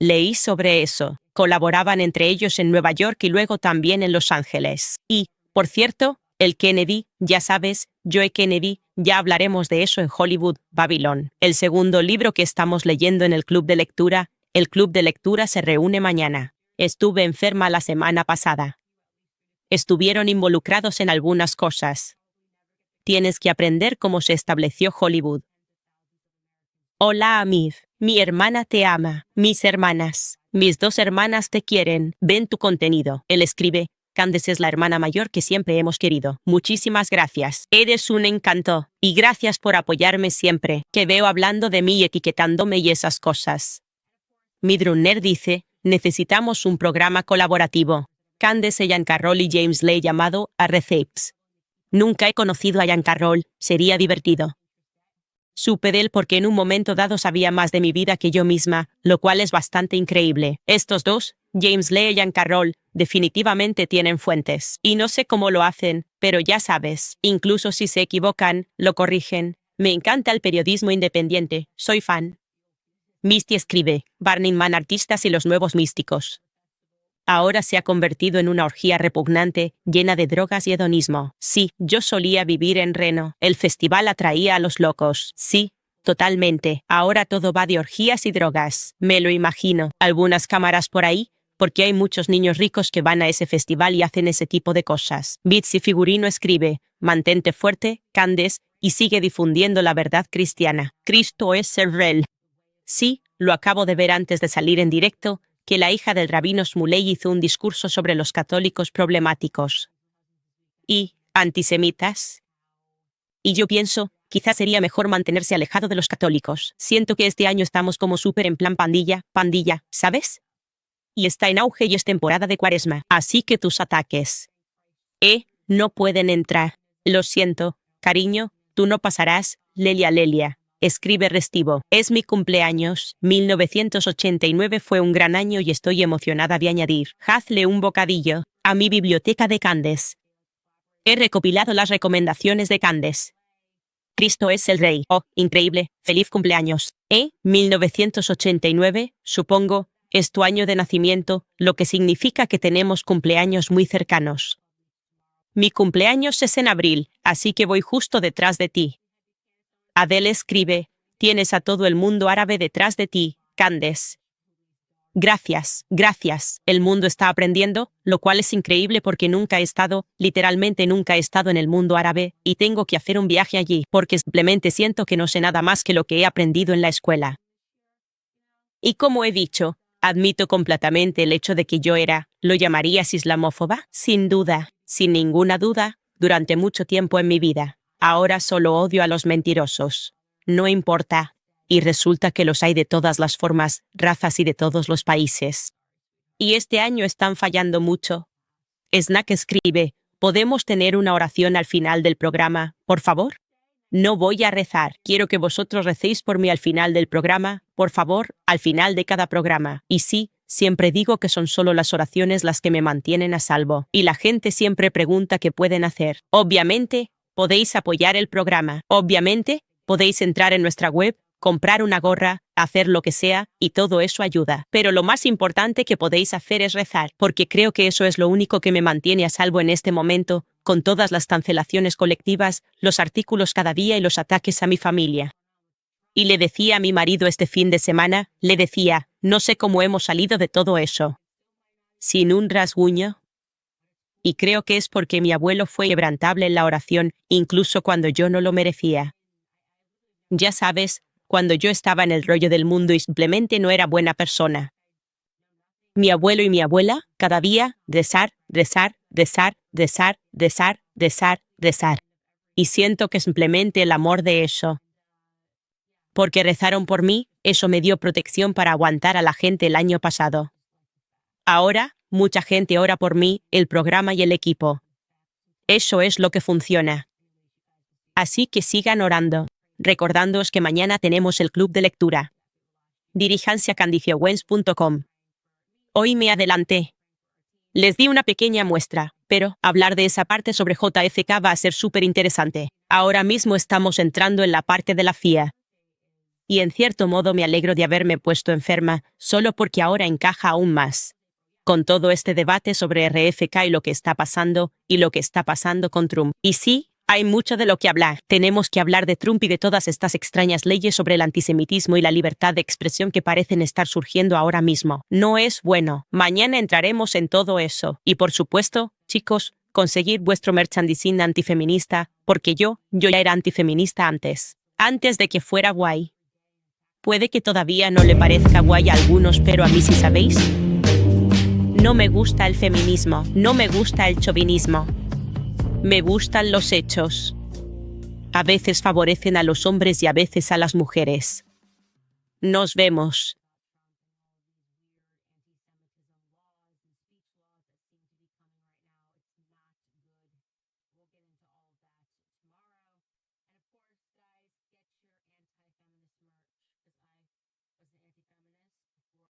[SPEAKER 1] Leí sobre eso. Colaboraban entre ellos en Nueva York y luego también en Los Ángeles. Y, por cierto, el Kennedy, ya sabes, Joe Kennedy, ya hablaremos de eso en Hollywood, Babylon. El segundo libro que estamos leyendo en el club de lectura, el club de lectura se reúne mañana. Estuve enferma la semana pasada. Estuvieron involucrados en algunas cosas. Tienes que aprender cómo se estableció Hollywood. Hola, Amir. Mi hermana te ama. Mis hermanas. Mis 2 hermanas te quieren. Ven tu contenido. Él escribe, Candice es la hermana mayor que siempre hemos querido. Muchísimas gracias. Eres un encanto. Y gracias por apoyarme siempre. Que veo hablando de mí y etiquetándome y esas cosas. Midrunner dice, necesitamos un programa colaborativo. Candice, Ian Carroll y James Lay llamado A Recepts. Nunca he conocido a Ian Carroll. Sería divertido. Supe de él porque en un momento dado sabía más de mi vida que yo misma, lo cual es bastante increíble. Estos dos, James Lay y Ian Carroll, definitivamente tienen fuentes. Y no sé cómo lo hacen, pero ya sabes, incluso si se equivocan, lo corrigen. Me encanta el periodismo independiente, soy fan. Misty escribe, Burning Man artistas y los nuevos místicos. Ahora se ha convertido en una orgía repugnante, llena de drogas y hedonismo. Sí, yo solía vivir en Reno. El festival atraía a los locos. Sí, totalmente. Ahora todo va de orgías y drogas. Me lo imagino. Algunas cámaras por ahí, porque hay muchos niños ricos que van a ese festival y hacen ese tipo de cosas. Bitsy Figurino escribe, mantente fuerte, Candice, y sigue difundiendo la verdad cristiana. Cristo es Serrel. Sí, lo acabo de ver antes de salir en directo, que la hija del rabino Shmuley hizo un discurso sobre los católicos problemáticos y antisemitas. Y yo pienso, Quizás sería mejor mantenerse alejado de los católicos. Siento que este año estamos como súper en plan pandilla, ¿sabes? Y está en auge y es temporada de Cuaresma. Así que tus ataques. No pueden entrar. Lo siento, cariño, tú no pasarás, Lelia. Escribe Restivo. Es mi cumpleaños. 1989 fue un gran año y estoy emocionada de añadir. Hazle un bocadillo a mi biblioteca de Candes. He recopilado las recomendaciones de Candes. Cristo es el Rey. Oh, increíble. Feliz cumpleaños. 1989, supongo, es tu año de nacimiento, lo que significa que tenemos cumpleaños muy cercanos. Mi cumpleaños es en abril, así que voy justo detrás de ti. Adele escribe, tienes a todo el mundo árabe detrás de ti, Candes. Gracias. El mundo está aprendiendo, lo cual es increíble porque literalmente nunca he estado en el mundo árabe, y tengo que hacer un viaje allí, porque simplemente siento que no sé nada más que lo que he aprendido en la escuela. Y como he dicho, admito completamente el hecho de que ¿lo llamarías islamófoba? Sin duda, sin ninguna duda, durante mucho tiempo en mi vida. Ahora solo odio a los mentirosos. No importa. Y resulta que los hay de todas las formas, razas y de todos los países. Y este año están fallando mucho. Snack escribe, ¿podemos tener una oración al final del programa, por favor? No voy a rezar. Quiero que vosotros recéis por mí al final del programa, por favor, al final de cada programa. Y sí, siempre digo que son solo las oraciones las que me mantienen a salvo. Y la gente siempre pregunta qué pueden hacer. Obviamente, podéis apoyar el programa. Obviamente, podéis entrar en nuestra web, comprar una gorra, hacer lo que sea, y todo eso ayuda. Pero lo más importante que podéis hacer es rezar, porque creo que eso es lo único que me mantiene a salvo en este momento, con todas las cancelaciones colectivas, los artículos cada día y los ataques a mi familia. Y le decía a mi marido este fin de semana, no sé cómo hemos salido de todo eso. Sin un rasguño. Y creo que es porque mi abuelo fue quebrantable en la oración, incluso cuando yo no lo merecía. Ya sabes, cuando yo estaba en el rollo del mundo y simplemente no era buena persona. Mi abuelo y mi abuela, cada día, rezar. Y siento que simplemente el amor de eso. Porque rezaron por mí, eso me dio protección para aguantar a la gente el año pasado. Ahora, mucha gente ora por mí, el programa y el equipo. Eso es lo que funciona. Así que sigan orando. Recordándoos que mañana tenemos el club de lectura. Diríjanse a candiceowens.com. Hoy me adelanté. Les di una pequeña muestra, pero hablar de esa parte sobre JFK va a ser súper interesante. Ahora mismo estamos entrando en la parte de la FIA. Y en cierto modo me alegro de haberme puesto enferma, solo porque ahora encaja aún más. Con todo este debate sobre RFK y lo que está pasando con Trump. Y sí, hay mucho de lo que hablar. Tenemos que hablar de Trump y de todas estas extrañas leyes sobre el antisemitismo y la libertad de expresión que parecen estar surgiendo ahora mismo. No es bueno. Mañana entraremos en todo eso. Y por supuesto, chicos, conseguir vuestro merchandising antifeminista, porque yo ya era antifeminista antes de que fuera guay. Puede que todavía no le parezca guay a algunos, pero a mí sí sabéis. No me gusta el feminismo, no me gusta el chauvinismo. Me gustan los hechos. A veces favorecen a los hombres y a veces a las mujeres. Nos vemos.